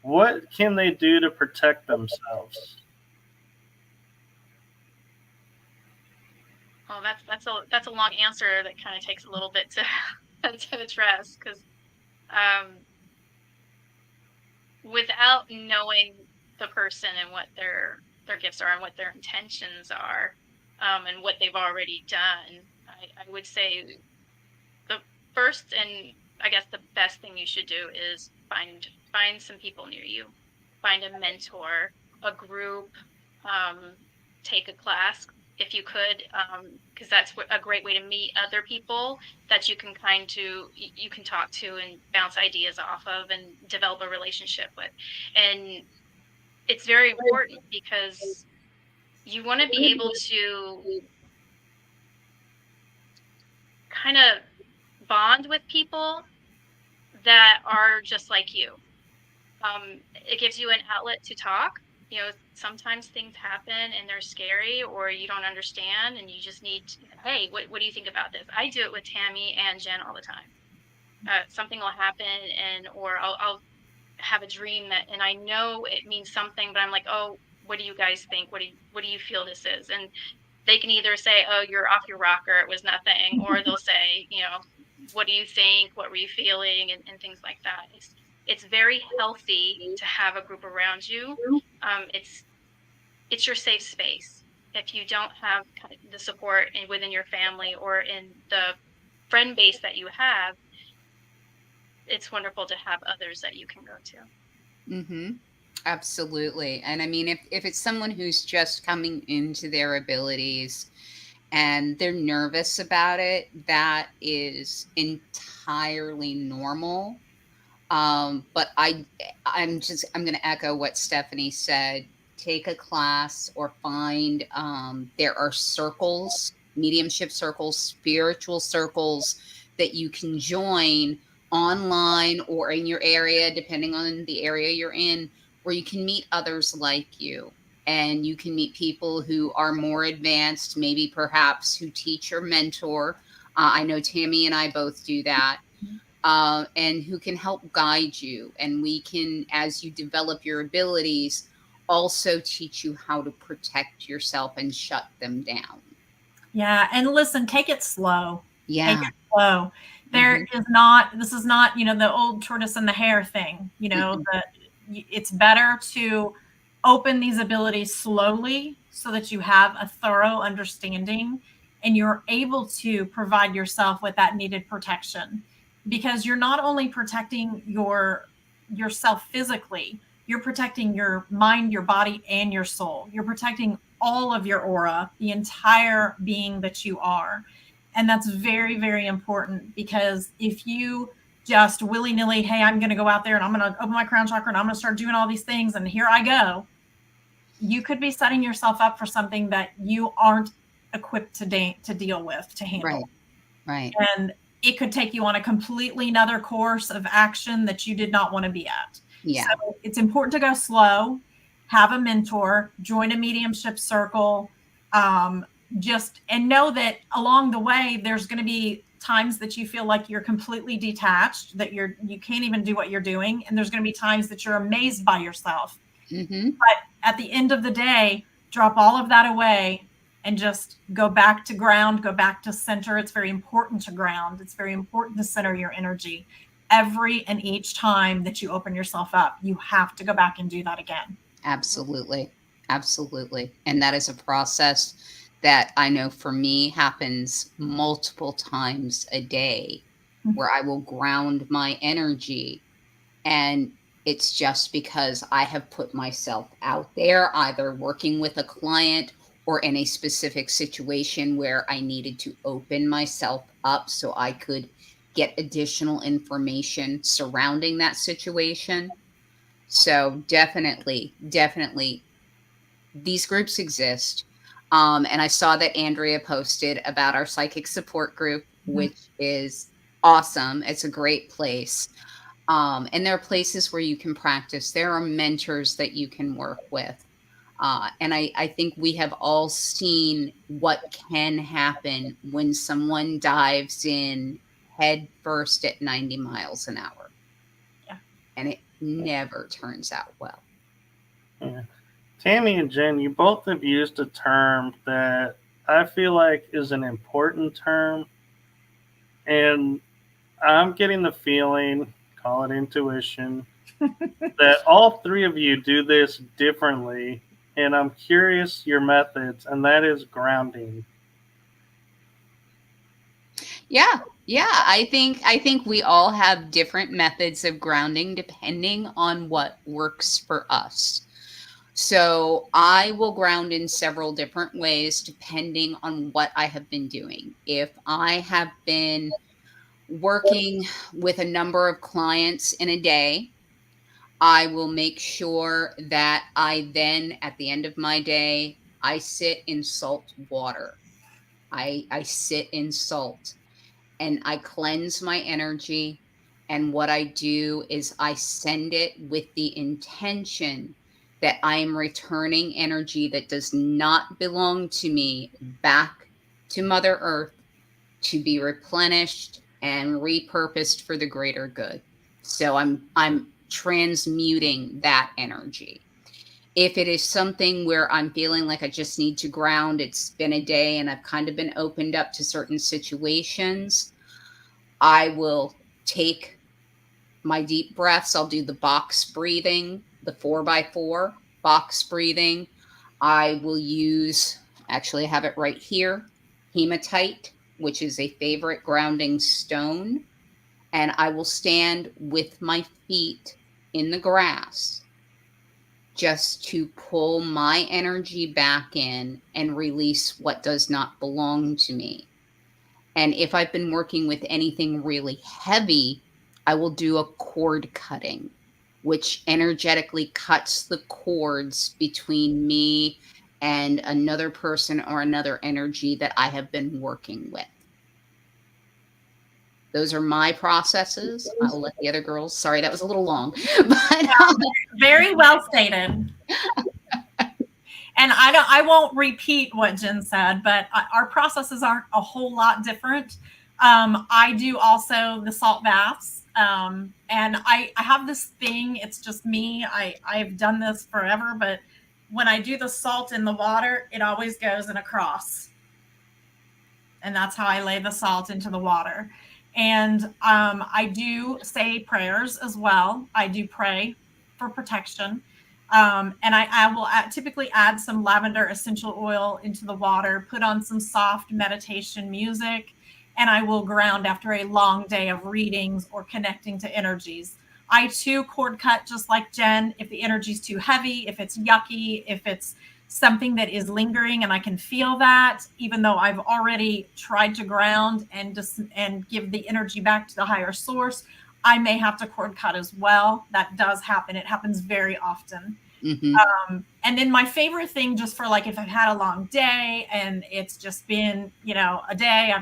Speaker 1: What can they do to protect themselves?
Speaker 4: Oh, that's a long answer that kind of takes a little bit to address because without knowing the person and what their gifts are and what their intentions are, and what they've already done, I would say the first and I guess the best thing you should do is find some people near you, find a mentor, a group, take a class if you could, because that's a great way to meet other people that you can you can talk to and bounce ideas off of and develop a relationship with. And it's very important because you want to be able to kind of bond with people that are just like you. It gives you an outlet to talk. Sometimes things happen and they're scary or you don't understand and you just need hey, what do you think about this? I do it with Tammy and Jen all the time. Something will happen or I'll have a dream and I know it means something, but I'm like, oh, what do you guys think? What do you feel this is? And they can either say, oh, you're off your rocker, it was nothing, or they'll say, what do you think? What were you feeling? And things like that. It's very healthy to have a group around you. It's your safe space. If you don't have the support within your family or in the friend base that you have, it's wonderful to have others that you can go to.
Speaker 2: Mm-hmm. Absolutely. And I mean, if it's someone who's just coming into their abilities and they're nervous about it, that is entirely normal. But I'm going to echo what Stephanie said. Take a class or find, there are circles, mediumship circles, spiritual circles that you can join online or in your area, depending on the area you're in, where you can meet others like you. And you can meet people who are more advanced, maybe perhaps who teach or mentor. I know Tammy and I both do that. And who can help guide you. And we can, as you develop your abilities, also teach you how to protect yourself and shut them down.
Speaker 3: Yeah. And listen, take it slow.
Speaker 2: Yeah.
Speaker 3: Take it slow. There is not, this is not, the old tortoise and the hare thing, it's better to open these abilities slowly so that you have a thorough understanding and you're able to provide yourself with that needed protection, because you're not only protecting yourself physically, you're protecting your mind, your body, and your soul. You're protecting all of your aura, the entire being that you are. And that's very, very important, because if you just willy-nilly, hey, I'm going to go out there and I'm going to open my crown chakra and I'm going to start doing all these things and here I go, you could be setting yourself up for something that you aren't equipped to deal with, to handle.
Speaker 2: Right.
Speaker 3: And it could take you on a completely another course of action that you did not want to be at.
Speaker 2: Yeah.
Speaker 3: So it's important to go slow, have a mentor, join a mediumship circle, and know that along the way, there's going to be times that you feel like you're completely detached, that you can't even do what you're doing. And there's going to be times that you're amazed by yourself. But at the end of the day, drop all of that away and just go back to ground, go back to center. It's very important to ground. It's very important to center your energy. Every and each time that you open yourself up, you have to go back and do that again.
Speaker 2: Absolutely. Absolutely. And that is a process that I know for me happens multiple times a day, where I will ground my energy. And it's just because I have put myself out there, either working with a client or in a specific situation where I needed to open myself up so I could get additional information surrounding that situation. So definitely, these groups exist. And I saw that Andrea posted about our psychic support group, which is awesome. It's a great place. And there are places where you can practice. There are mentors that you can work with. And I think we have all seen what can happen when someone dives in head first at 90 miles an hour.
Speaker 3: Yeah.
Speaker 2: And it never turns out well.
Speaker 1: Yeah. Tammy and Jen, you both have used a term that I feel like is an important term. And I'm getting the feeling, call it intuition, that all three of you do this differently. And I'm curious your methods, and that is grounding.
Speaker 2: Yeah. I think we all have different methods of grounding depending on what works for us. So I will ground in several different ways depending on what I have been doing. If I have been working with a number of clients in a day, I will make sure that I then, at the end of my day, I sit in salt water. I sit in salt and I cleanse my energy. And what I do is I send it with the intention that I am returning energy that does not belong to me back to Mother Earth to be replenished and repurposed for the greater good. So I'm transmuting that energy. If it is something where I'm feeling like I just need to ground, it's been a day and I've kind of been opened up to certain situations, I will take my deep breaths. I'll do the box breathing, the 4x4 box breathing. I will use, actually I have it right here, hematite, which is a favorite grounding stone. And I will stand with my feet in the grass just to pull my energy back in and release what does not belong to me. And if I've been working with anything really heavy, I will do a cord cutting, which energetically cuts the cords between me and another person or another energy that I have been working with. Those are my processes. I'll let the other girls, sorry, that was a little long. But,
Speaker 3: very well stated. And I won't repeat what Jen said, but our processes aren't a whole lot different. I do also the salt baths. And I have this thing, it's just me. I've done this forever, but when I do the salt in the water, it always goes in a cross. And that's how I lay the salt into the water. And I do say prayers as well. I do pray for protection. And I will typically add some lavender essential oil into the water, put on some soft meditation music, and I will ground after a long day of readings or connecting to energies. I too cord cut just like Jen. If the energy's too heavy, if it's yucky, if it's something that is lingering and I can feel that, even though I've already tried to ground and give the energy back to the higher source, I may have to cord cut as well. That does happen. It happens very often.
Speaker 2: Mm-hmm.
Speaker 3: And then my favorite thing, just for like if I've had a long day and it's just been, a day,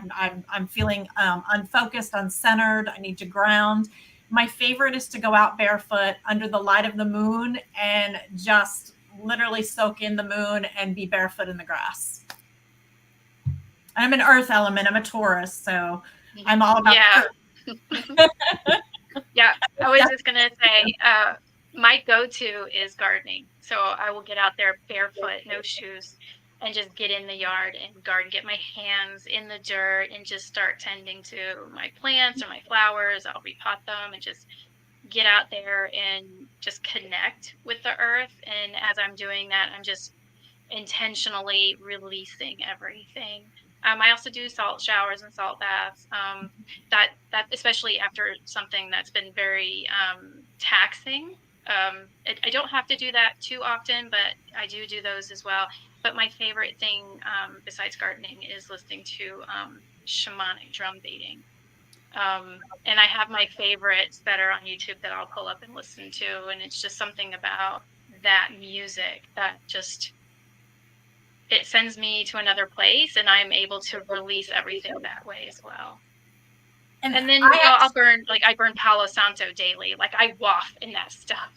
Speaker 3: I'm feeling unfocused, uncentered, I need to ground. My favorite is to go out barefoot under the light of the moon and just literally soak in the moon and be barefoot in the grass. I'm an earth element. I'm a Taurus, so I'm all about earth.
Speaker 4: Yeah, I was just going to say, my go-to is gardening. So I will get out there barefoot, no shoes, and just get in the yard and garden, get my hands in the dirt and just start tending to my plants or my flowers. I'll repot them and just get out there and just connect with the earth. And as I'm doing that, I'm just intentionally releasing everything. I also do salt showers and salt baths. That especially after something that's been very taxing. I don't have to do that too often, but I do those as well. But my favorite thing besides gardening is listening to shamanic drum beating. And I have my favorites that are on YouTube that I'll pull up and listen to. And it's just something about that music that just, it sends me to another place, and I'm able to release everything that way as well. And then I burn Palo Santo daily. Like I waft in that stuff.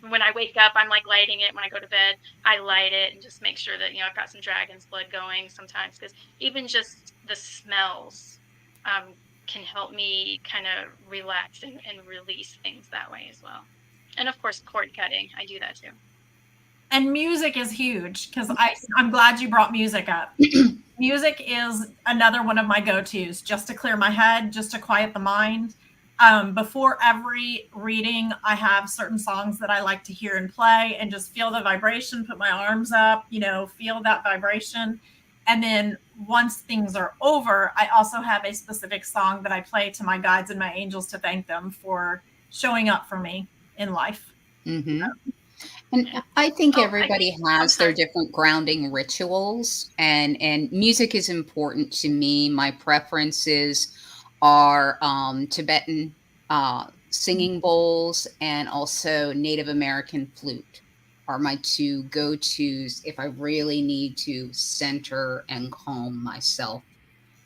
Speaker 4: When I wake up, I'm like lighting it. When I go to bed, I light it and just make sure that, I've got some dragon's blood going sometimes, because even just the smells can help me kind of relax and release things that way as well. And of course, cord cutting. I do that too.
Speaker 3: And music is huge, because I'm glad you brought music up. Music is another one of my go-tos, just to clear my head, just to quiet the mind. Before every reading, I have certain songs that I like to hear and play and just feel the vibration, put my arms up, feel that vibration. And then once things are over, I also have a specific song that I play to my guides and my angels to thank them for showing up for me in life.
Speaker 2: Mm-hmm. And I think everybody has their different grounding rituals, and music is important to me. My preferences are Tibetan singing bowls, and also Native American flute are my two go-tos if I really need to center and calm myself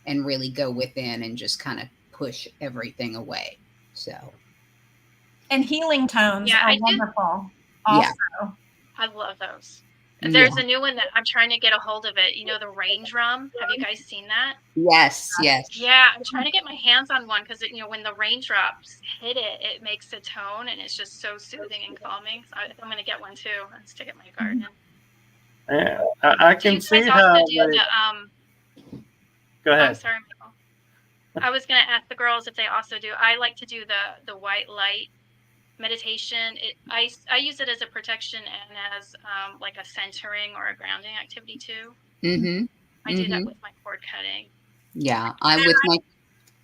Speaker 2: and really go within and just kind of push everything away. So,
Speaker 3: and healing tones are wonderful. Also.
Speaker 2: Yeah.
Speaker 4: I love those. There's a new one that I'm trying to get a hold of it. The rain drum. Have you guys seen that?
Speaker 2: Yes.
Speaker 4: Yeah, I'm trying to get my hands on one, because when the raindrops hit it, it makes a tone, and it's just so soothing and calming. So I'm going to get one too and stick it in my garden.
Speaker 1: Yeah, I can see how. Go ahead.
Speaker 4: I'm sorry, Michael. I was going to ask the girls if they also do. I like to do the white light meditation. I use it as a protection and as like a centering or a grounding activity too.
Speaker 2: Mm-hmm.
Speaker 4: I do that with my cord cutting.
Speaker 2: Yeah,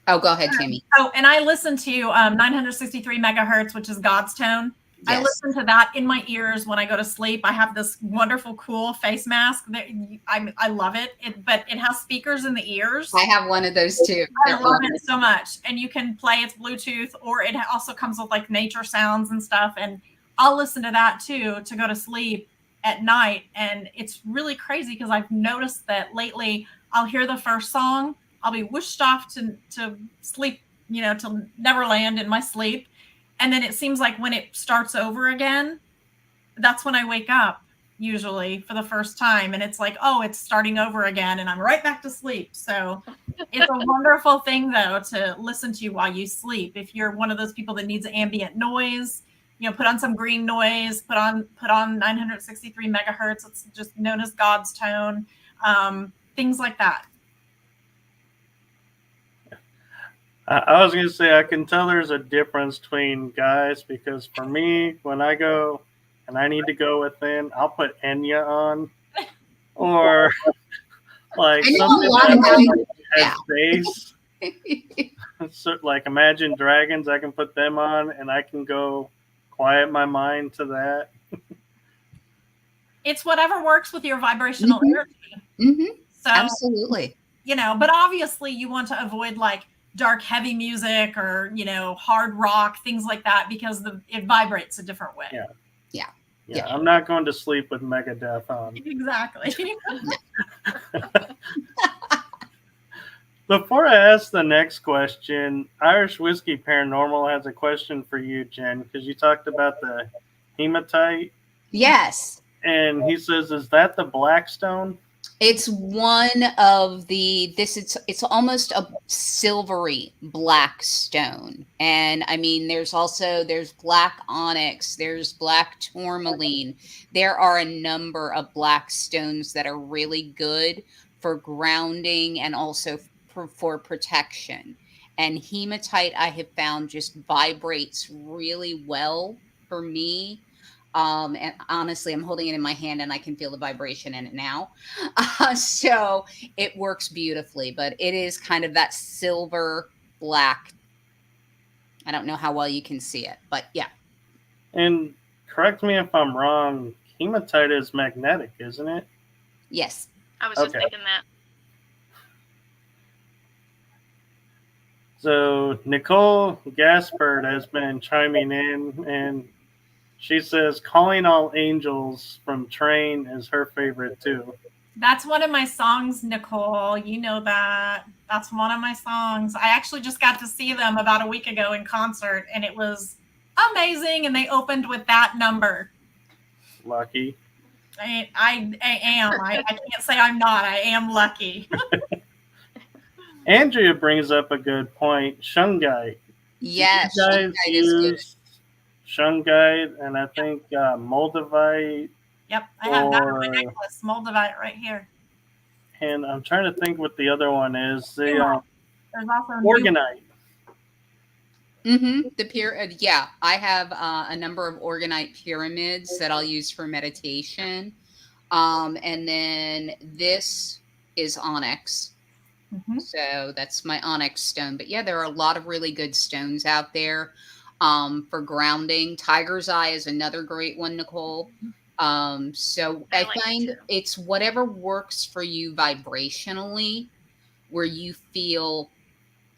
Speaker 2: go ahead, Tammy.
Speaker 3: Oh, and I listen to 963 megahertz, which is God's tone. Yes. I listen to that in my ears when I go to sleep. I have this wonderful, cool face mask that I love it. But it has speakers in the ears.
Speaker 2: I have one of those too.
Speaker 3: I love it so much. And you can play its Bluetooth, or it also comes with like nature sounds and stuff. And I'll listen to that too to go to sleep at night. And it's really crazy, because I've noticed that lately I'll hear the first song, I'll be whooshed off to sleep, to Neverland in my sleep. And then it seems like when it starts over again, that's when I wake up, usually for the first time. And it's like, oh, it's starting over again, and I'm right back to sleep. So it's a wonderful thing, though, to listen to while you sleep. If you're one of those people that needs ambient noise, put on some green noise, put on 963 megahertz. It's just known as God's tone. Things like that.
Speaker 1: I was going to say, I can tell there's a difference between guys, because for me, when I go and I need to go within, I'll put Enya on, or like
Speaker 2: I know a
Speaker 1: something
Speaker 2: lot of
Speaker 1: that
Speaker 2: guys.
Speaker 1: has bass. So, like Imagine Dragons, I can put them on and I can go quiet my mind to that.
Speaker 3: It's whatever works with your vibrational energy. So
Speaker 2: Absolutely.
Speaker 3: But obviously you want to avoid like dark, heavy music or, hard rock, things like that, because it vibrates a different way.
Speaker 1: Yeah, I'm not going to sleep with Megadeth on.
Speaker 3: Exactly.
Speaker 1: Before I ask the next question, Irish Whiskey Paranormal has a question for you, Jen, because you talked about the hematite.
Speaker 2: Yes.
Speaker 1: And he says, is that the Blackstone?
Speaker 2: It's one of it's almost a silvery black stone. And I mean, there's black onyx, there's black tourmaline. There are a number of black stones that are really good for grounding and also for protection. And hematite, I have found, just vibrates really well for me. And honestly, I'm holding it in my hand and I can feel the vibration in it now. So it works beautifully, but it is kind of that silver black. I don't know how well you can see it, but yeah.
Speaker 1: And correct me if I'm wrong, hematite is magnetic, isn't it?
Speaker 2: Yes.
Speaker 4: I was just thinking that.
Speaker 1: So Nicole Gaspard has been chiming in, and she says Calling All Angels from Train is her favorite too.
Speaker 3: That's one of my songs, Nicole. You know that. That's one of my songs. I actually just got to see them about a week ago in concert, and it was amazing. And they opened with that number.
Speaker 1: Lucky.
Speaker 3: I am. I can't say I'm not. I am lucky.
Speaker 1: Andrea brings up a good point. Shungite.
Speaker 2: Yes.
Speaker 1: You guys use Shungite and I think Moldavite.
Speaker 3: Yep, I have that on my necklace, Moldavite, right here.
Speaker 1: And I'm trying to think what the other one is.
Speaker 3: There's also
Speaker 1: Orgonite.
Speaker 2: Yeah, I have a number of orgonite pyramids that I'll use for meditation. And then this is onyx. So that's my onyx stone. But yeah, there are a lot of really good stones out there for grounding. Tiger's Eye is another great one, Nicole. So I find it's whatever works for you vibrationally, where you feel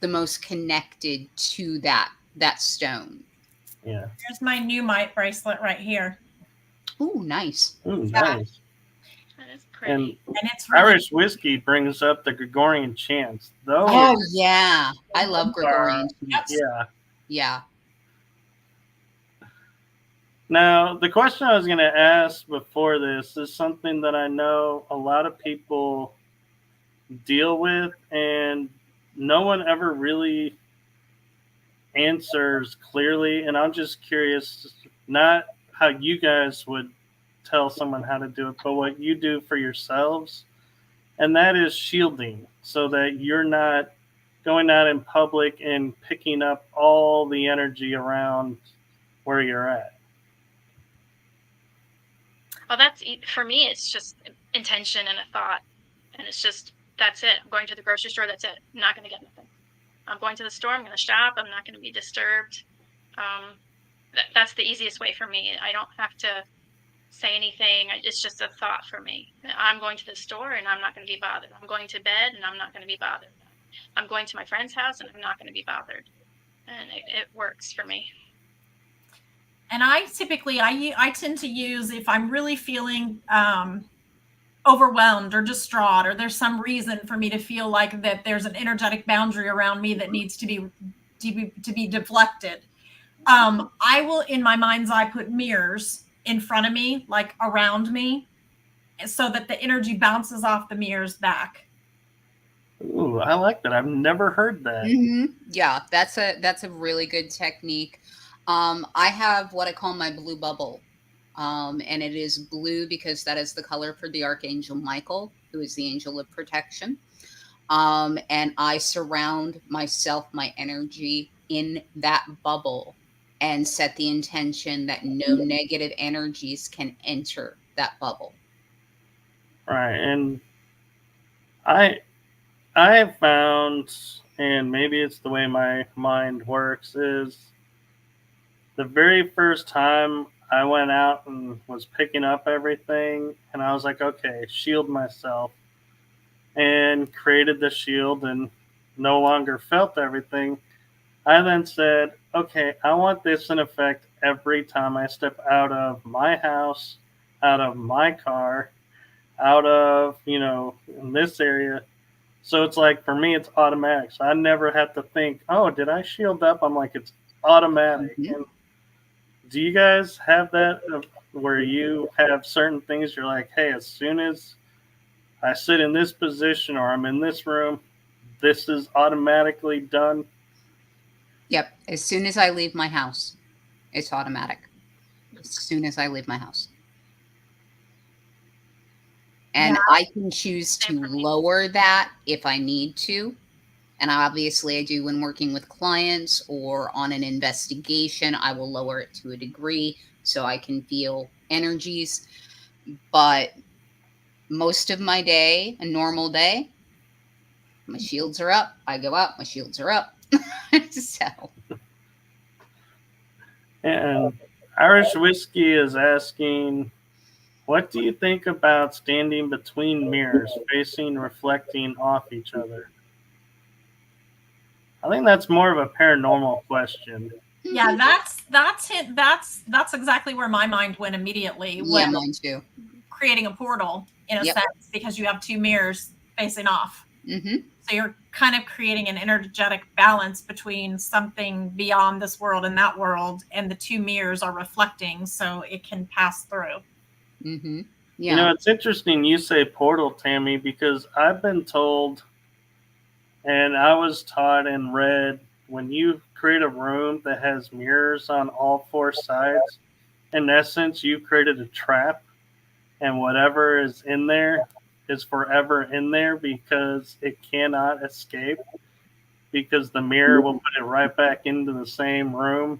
Speaker 2: the most connected to that stone.
Speaker 1: Yeah.
Speaker 3: Here's my Numite bracelet right here.
Speaker 2: Ooh, nice.
Speaker 1: Ooh, nice.
Speaker 4: That is pretty.
Speaker 3: And it's really
Speaker 1: Irish Whiskey brings up the Gregorian chants. Those
Speaker 2: yeah. I love Gregorian chants.
Speaker 1: Yeah.
Speaker 2: Yeah.
Speaker 1: Now, the question I was going to ask before this is something that I know a lot of people deal with, and no one ever really answers clearly. And I'm just curious, not how you guys would tell someone how to do it, but what you do for yourselves. And that is shielding, so that you're not going out in public and picking up all the energy around where you're at.
Speaker 4: Well, for me, it's just intention and a thought. And it's just, that's it. I'm going to the grocery store. That's it. I'm not going to get nothing. I'm going to the store. I'm going to shop. I'm not going to be disturbed. That's the easiest way for me. I don't have to say anything. It's just a thought for me. I'm going to the store and I'm not going to be bothered. I'm going to bed and I'm not going to be bothered. I'm going to my friend's house and I'm not going to be bothered. And it works for me.
Speaker 3: And I typically, I tend to use, if I'm really feeling overwhelmed or distraught, or there's some reason for me to feel like that there's an energetic boundary around me that needs to be deflected. I will, in my mind's eye, put mirrors in front of me, like around me, so that the energy bounces off the mirrors back.
Speaker 1: Ooh, I like that. I've never heard that.
Speaker 2: Yeah, that's a really good technique. I have what I call my blue bubble. And it is blue because that is the color for the Archangel Michael, who is the angel of protection. And I surround myself, my energy in that bubble and set the intention that no negative energies can enter that bubble.
Speaker 1: Right. And I have found, and maybe it's the way my mind works, is the very first time I went out and was picking up everything, and I was like, okay, shield myself, and created the shield and no longer felt everything. I then said, okay, I want this in effect every time I step out of my house, out of my car, out of, in this area. So it's like, for me, it's automatic. So I never have to think, oh, did I shield up? I'm like, it's automatic.
Speaker 2: Mhm.
Speaker 1: And do you guys have that where you have certain things you're like, hey, as soon as I sit in this position or I'm in this room, this is automatically done?
Speaker 2: Yep. As soon as I leave my house, it's automatic. As soon as I leave my house. And
Speaker 3: Yeah.
Speaker 2: I can choose to lower that if I need to. And obviously I do when working with clients or on an investigation, I will lower it to a degree so I can feel energies. But most of my day, a normal day, my shields are up. I go out, my shields are up. So.
Speaker 1: And Irish Whiskey is asking, what do you think about standing between mirrors, facing, reflecting off each other? I think that's more of a paranormal question.
Speaker 3: Yeah, that's it. That's exactly where my mind went immediately.
Speaker 2: Yeah, mine too.
Speaker 3: Creating a portal in a
Speaker 2: Yep.
Speaker 3: sense, because you have two mirrors facing off.
Speaker 2: Mm-hmm.
Speaker 3: So you're kind of creating an energetic balance between something beyond this world and that world, and the two mirrors are reflecting, so it can pass through.
Speaker 2: Mm-hmm. Yeah.
Speaker 1: It's interesting you say portal, Tammy, because I've been told, and I was taught and read, when you create a room that has mirrors on all four sides, in essence, you created a trap, and whatever is in there is forever in there because it cannot escape, because the mirror will put it right back into the same room,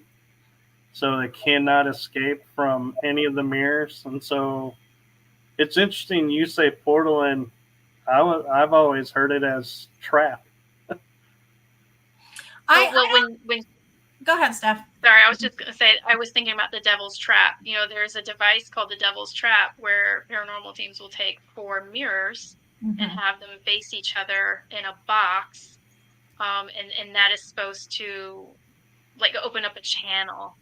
Speaker 1: so it cannot escape from any of the mirrors. And so it's interesting you say portal, and I've always heard it as trap.
Speaker 4: When
Speaker 3: Go ahead, Steph.
Speaker 4: Sorry, I was just going to say, I was thinking about the devil's trap. There's a device called the devil's trap where paranormal teams will take 4 mirrors and have them face each other in a box. And that is supposed to open up a channel.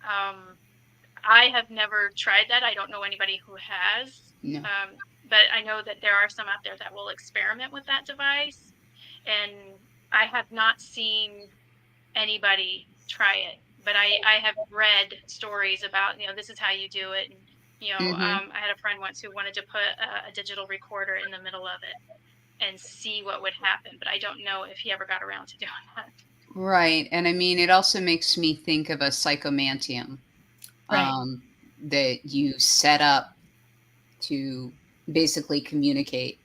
Speaker 4: I have never tried that. I don't know anybody who has.
Speaker 2: No.
Speaker 4: But I know that there are some out there that will experiment with that device. And I have not seen anybody try it. But I have read stories about, this is how you do it. And, I had a friend once who wanted to put a digital recorder in the middle of it and see what would happen. But I don't know if he ever got around to doing that.
Speaker 2: Right. And I mean, it also makes me think of a psychomantium.
Speaker 3: Right.
Speaker 2: That you set up to basically communicate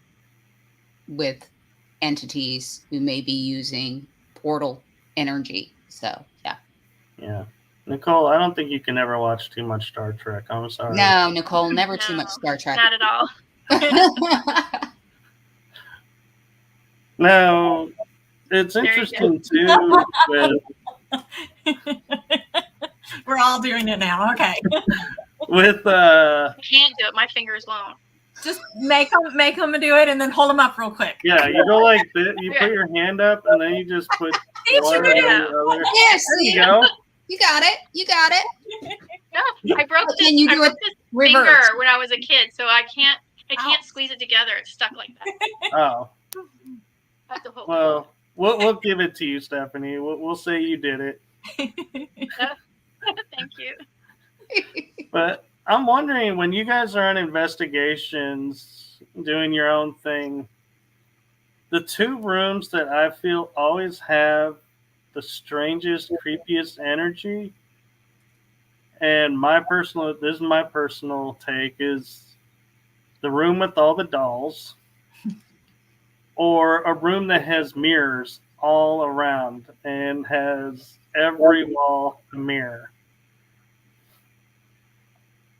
Speaker 2: with entities who may be using portal energy. So, yeah.
Speaker 1: Yeah. Nicole, I don't think you can ever watch too much Star Trek. I'm sorry.
Speaker 2: No, Nicole, never too much Star Trek.
Speaker 4: Not at all.
Speaker 1: Now, it's interesting too.
Speaker 3: We're all doing it now. Okay.
Speaker 1: With
Speaker 4: I can't do it. My fingers won't.
Speaker 3: Just make them do it, and then hold them up real quick.
Speaker 1: Yeah, you go like this. You put your hand up, and then you just put one over the other.
Speaker 2: Yes,
Speaker 1: there you go.
Speaker 2: You got it. You got it.
Speaker 4: No, I broke this.
Speaker 2: You
Speaker 4: I
Speaker 2: do
Speaker 4: broke
Speaker 2: it
Speaker 4: this
Speaker 2: reverse.
Speaker 4: finger when I was a kid, so I can't squeeze it together. It's stuck like that.
Speaker 1: Oh.
Speaker 4: I have to hold
Speaker 1: Well, we'll give it to you, Stephanie. We'll say you did it.
Speaker 4: Thank you.
Speaker 1: But I'm wondering, when you guys are on investigations, doing your own thing, the 2 rooms that I feel always have the strangest, creepiest energy And this is my personal take, is the room with all the dolls, or a room that has mirrors all around and has every wall a mirror.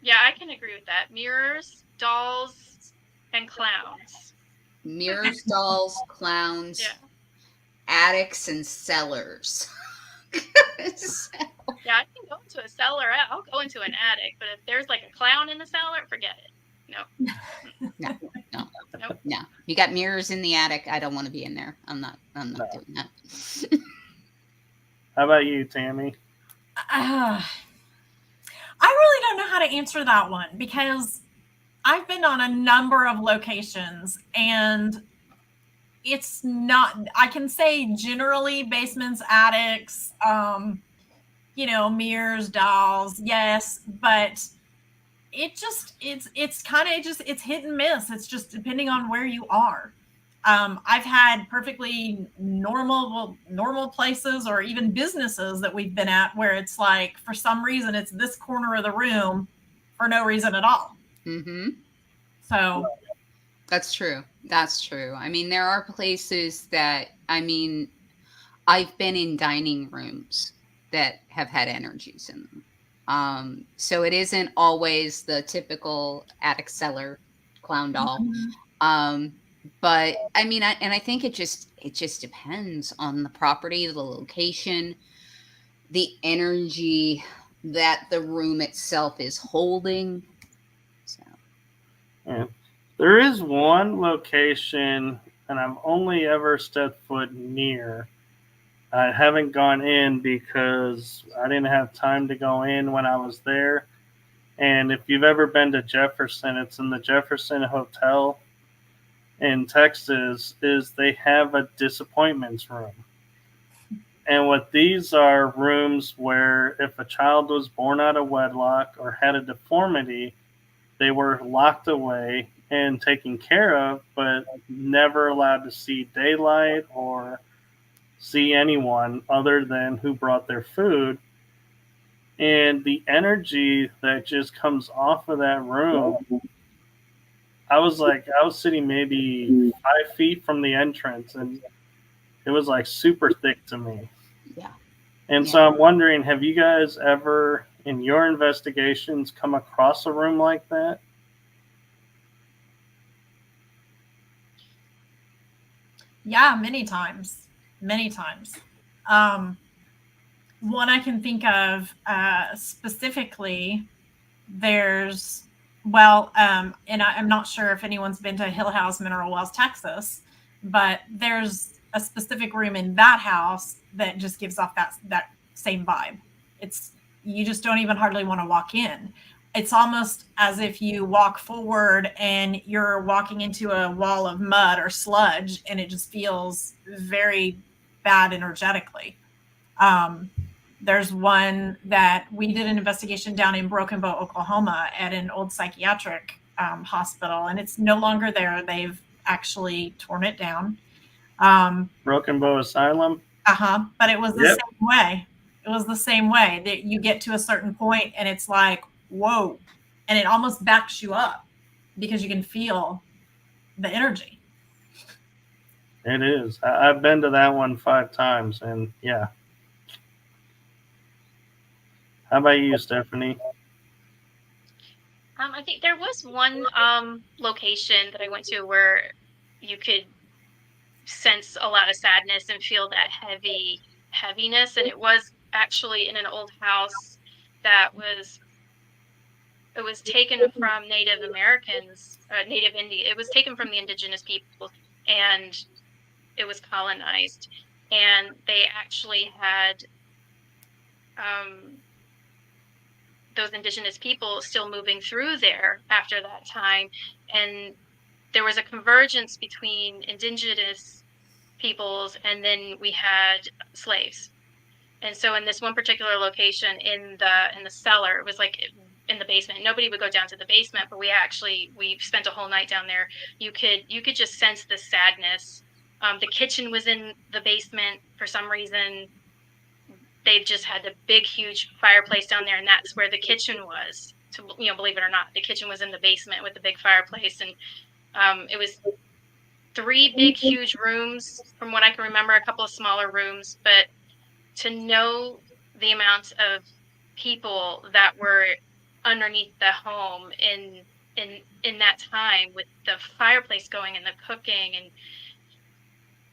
Speaker 4: Yeah, I can agree with that. Mirrors, dolls, and clowns.
Speaker 2: Mirrors, dolls, clowns,
Speaker 4: Yeah.
Speaker 2: attics, and cellars.
Speaker 4: Yeah, I can go into a cellar. I'll go into an attic, but if there's like a clown in the cellar, forget it. No.
Speaker 2: No. You got mirrors in the attic. I don't want to be in there. I'm not doing that.
Speaker 1: How about you, Tammy?
Speaker 3: I really don't know how to answer that one, because I've been on a number of locations, and it's not, I can say generally basements, attics, mirrors, dolls, yes, but it's kind of just, it's hit and miss. It's just depending on where you are. I've had perfectly normal places, or even businesses that we've been at, where it's like, for some reason, it's this corner of the room for no reason at all.
Speaker 2: Mm-hmm.
Speaker 3: So
Speaker 2: that's true. That's true. I mean, there are places that, I've been in dining rooms that have had energies in them. So it isn't always the typical attic cellar clown doll. But I think it just depends on the property, the location, the energy that the room itself is holding. So
Speaker 1: Yeah. There is one location, and I've only ever stepped foot near. I haven't gone in because I didn't have time to go in when I was there. And if you've ever been to Jefferson, it's in the Jefferson Hotel in Texas, is they have a disappointments room. And what these are rooms where if a child was born out of wedlock or had a deformity, they were locked away and taken care of, but never allowed to see daylight or see anyone other than who brought their food. And the energy that just comes off of that room, I was sitting maybe 5 feet from the entrance, and it was like super thick to me.
Speaker 2: yeah.
Speaker 1: And so I'm wondering, have you guys ever, in your investigations, come across a room like that?
Speaker 3: yeah, many times. One I can think of specifically, there's, and I'm not sure if anyone's been to Hill House, Mineral Wells, Texas, but there's a specific room in that house that just gives off that same vibe. You just don't even hardly want to walk in. It's almost as if you walk forward and you're walking into a wall of mud or sludge, and it just feels very bad energetically. There's one that we did an investigation down in Broken Bow, Oklahoma, at an old psychiatric hospital, and it's no longer there. They've actually torn it down.
Speaker 1: Broken Bow Asylum?
Speaker 3: But it was the same way. It was the same way that you get to a certain point and it's like, whoa, and it almost backs you up because you can feel the energy.
Speaker 1: It is. I've been to that one 5 times, and yeah. How about you, Stephanie?
Speaker 4: I think there was one location that I went to where you could sense a lot of sadness and feel that heaviness, and it was actually in an old house that was taken from Native Americans, Native Indian. It was taken from the indigenous people, and it was colonized, and they actually had those indigenous people still moving through there after that time. And there was a convergence between indigenous peoples, and then we had slaves. And so in this one particular location in the cellar, it was like in the basement. Nobody would go down to the basement, but we spent a whole night down there. You could just sense the sadness. The kitchen was in the basement for some reason. they just had the big, huge fireplace down there, and that's where the kitchen was. To, believe it or not, the kitchen was in the basement with the big fireplace, and it was 3 big, huge rooms, from what I can remember, a couple of smaller rooms. But to know the amount of people that were underneath the home in that time, with the fireplace going and the cooking, and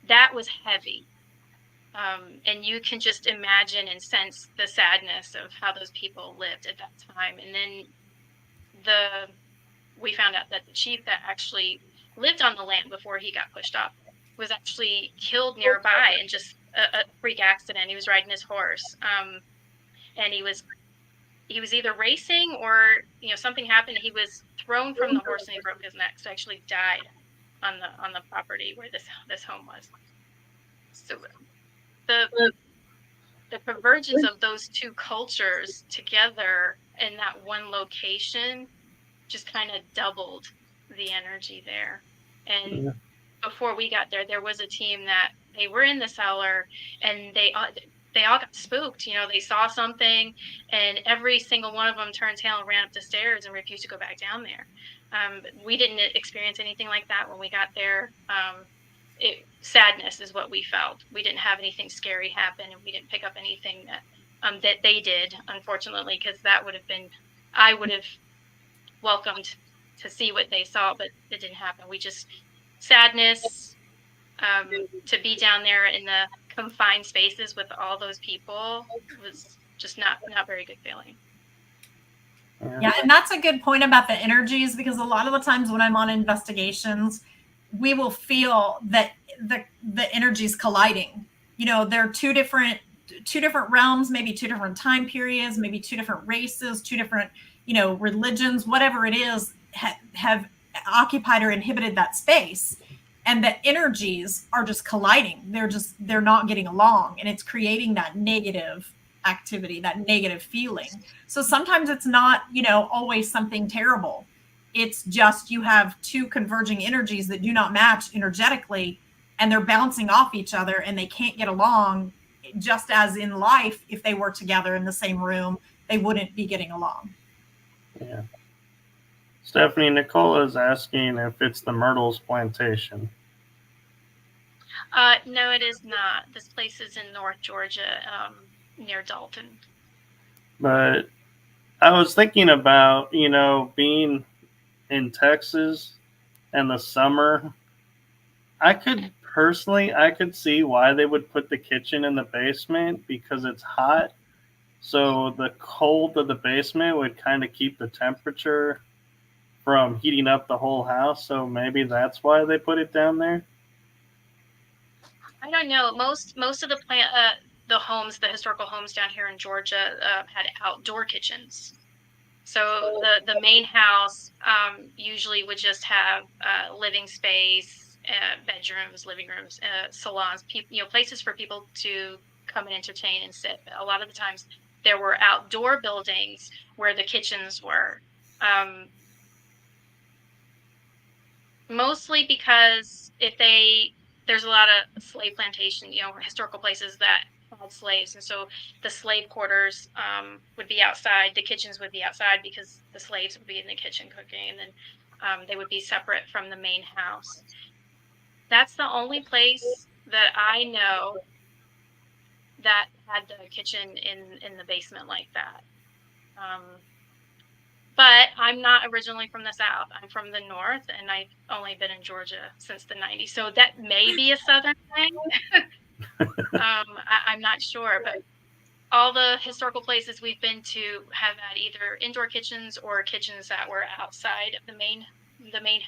Speaker 4: that was heavy. And you can just imagine and sense the sadness of how those people lived at that time. And then we found out that the chief that actually lived on the land before he got pushed off was actually killed nearby in just a freak accident. He was riding his horse, and he was either racing or something happened. He was thrown from the horse and he broke his neck. So actually died on the property where this home was. So the convergence of those two cultures together in that one location just kind of doubled the energy there. And before we got there was a team that they were in the cellar, and they all got spooked. They saw something, and every single one of them turned tail and ran up the stairs and refused to go back down there. We didn't experience anything like that when we got there. Sadness is what we felt. We didn't have anything scary happen, and we didn't pick up anything that they did, unfortunately, because I would have welcomed to see what they saw, but it didn't happen. We just sadness, to be down there in the confined spaces with all those people was just not very good feeling.
Speaker 3: Yeah, and that's a good point about the energies, because a lot of the times when I'm on investigations, we will feel that the energies colliding. They're two different realms, maybe 2 different time periods, maybe 2 different races, 2 different religions, whatever it is, have occupied or inhibited that space, and the energies are just colliding. They're not getting along, and it's creating that negative activity, that negative feeling. So sometimes it's not always something terrible. It's just you have 2 converging energies that do not match energetically, and they're bouncing off each other, and they can't get along. Just as in life, if they were together in the same room, they wouldn't be getting along.
Speaker 1: Yeah. Stephanie, Nicole is asking if it's the Myrtles plantation.
Speaker 4: No, it is not. This place is in North Georgia, near Dalton.
Speaker 1: But I was thinking about, being in Texas in the summer. I could see why they would put the kitchen in the basement, because it's hot. So the cold of the basement would kind of keep the temperature from heating up the whole house. So maybe that's why they put it down there.
Speaker 4: I don't know. Most of the homes, the historical homes down here in Georgia, had outdoor kitchens. So the main house usually would just have living space, bedrooms, living rooms, salons, places for people to come and entertain and sit. But a lot of the times there were outdoor buildings where the kitchens were. Mostly because there's a lot of slave plantation, historical places that had slaves, and so the slave quarters would be outside, the kitchens would be outside, because the slaves would be in the kitchen cooking, and then they would be separate from the main house. That's the only place that I know that had the kitchen in the basement like that. But I'm not originally from the South. I'm from the North, and I've only been in Georgia since the 90s. So that may be a Southern thing. I'm not sure, but all the historical places we've been to have had either indoor kitchens or kitchens that were outside of the main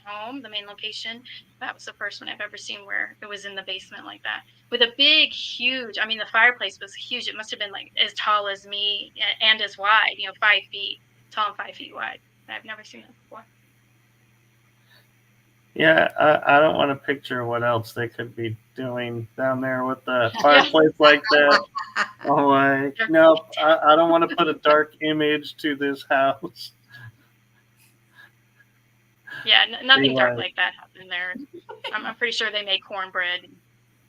Speaker 4: home, the main location. That was the first one I've ever seen where it was in the basement like that, with a big, huge, the fireplace was huge. It must have been like as tall as me and as wide, 5 feet tall and 5 feet wide. I've never seen that before.
Speaker 1: Yeah, I don't want to picture what else they could be doing down there with the fireplace like that. Oh my, no, I don't want to put a dark image to this house.
Speaker 4: Yeah, nothing dark like that happened there. I'm pretty sure they made cornbread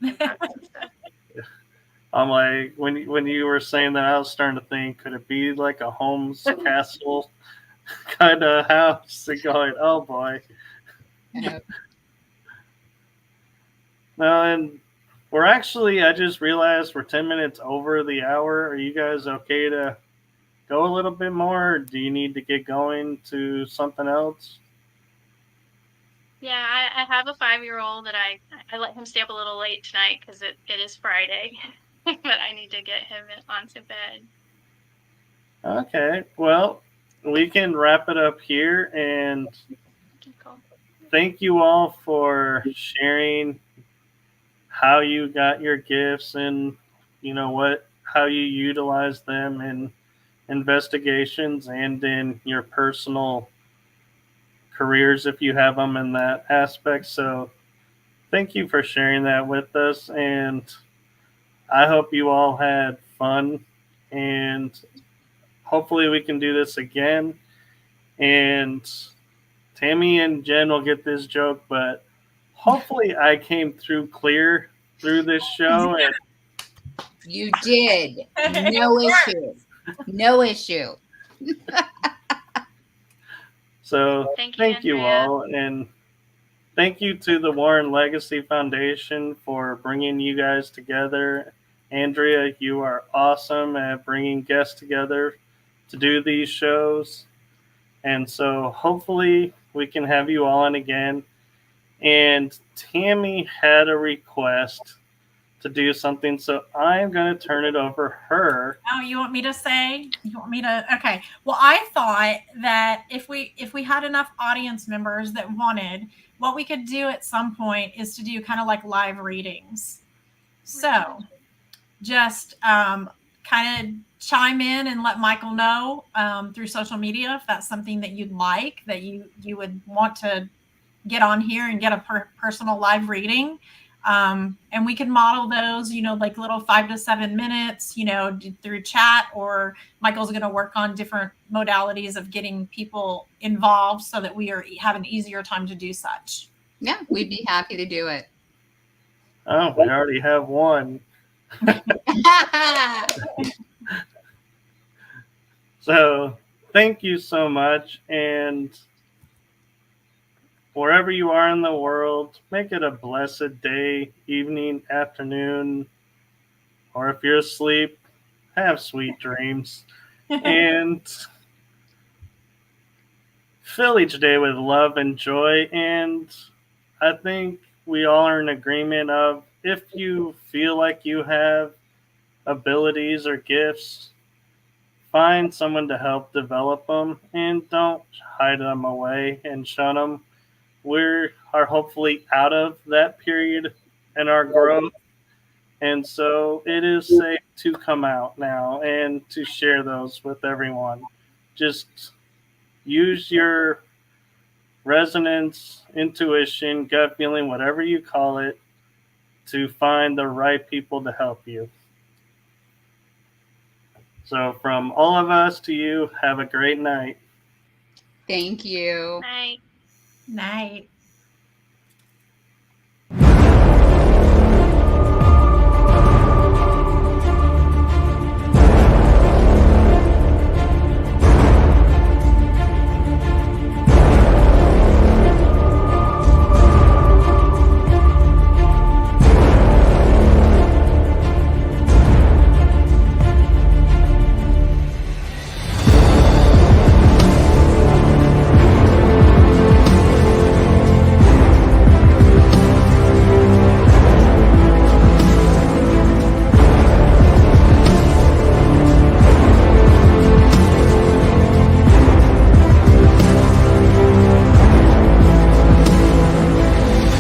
Speaker 4: and stuff.
Speaker 1: I'm like, when you were saying that, I was starting to think, could it be like a Holmes Castle kind of house? And going, oh boy.
Speaker 2: Uh,
Speaker 1: No, and we're actually, I just realized we're 10 minutes over the hour. Are you guys okay to go a little bit more? Or do you need to get going to something else?
Speaker 4: Yeah, I have a 5-year-old that I let him stay up a little late tonight because it is Friday, but I need to get him onto bed.
Speaker 1: Okay, well, we can wrap it up here, and
Speaker 4: Cool.
Speaker 1: thank you all for sharing how you got your gifts and how you utilize them in investigations and in your personal careers if you have them in that aspect. So thank you for sharing that with us, and I hope you all had fun, and hopefully we can do this again. And Tammy and Jen will get this joke, but hopefully I came through clear through this show. And
Speaker 2: you did. No issue. No issue.
Speaker 1: so thank you
Speaker 4: Andrea.
Speaker 1: all, and thank you to the Warren Legacy Foundation for bringing you guys together. Andrea, you are awesome at bringing guests together to do these shows. And so hopefully we can have you on again. And Tammy had a request to do something, so I'm going to turn it over her.
Speaker 3: Oh, you want me to say? You want me to? Okay. Well, I thought that if we had enough audience members that wanted, what we could do at some point is to do kind of like live readings. So just kind of chime in and let Michael know through social media if that's something that you'd like, that you would want to get on here and get a personal live reading. And we can model those, like little 5 to 7 minutes, through chat, or Michael's going to work on different modalities of getting people involved so that we have an easier time to do such.
Speaker 2: Yeah, we'd be happy to do it.
Speaker 1: Oh, we already have one. So thank you so much. And wherever you are in the world, make it a blessed day, evening, afternoon, or if you're asleep, have sweet dreams. And fill each day with love and joy. And I think we all are in agreement of, if you feel like you have abilities or gifts, find someone to help develop them, and don't hide them away and shun them. We are hopefully out of that period in our growth, and so it is safe to come out now and to share those with everyone. Just use your resonance, intuition, gut feeling, whatever you call it, to find the right people to help you. So from all of us to you, have a great night.
Speaker 2: Thank you.
Speaker 4: Night.
Speaker 3: Night.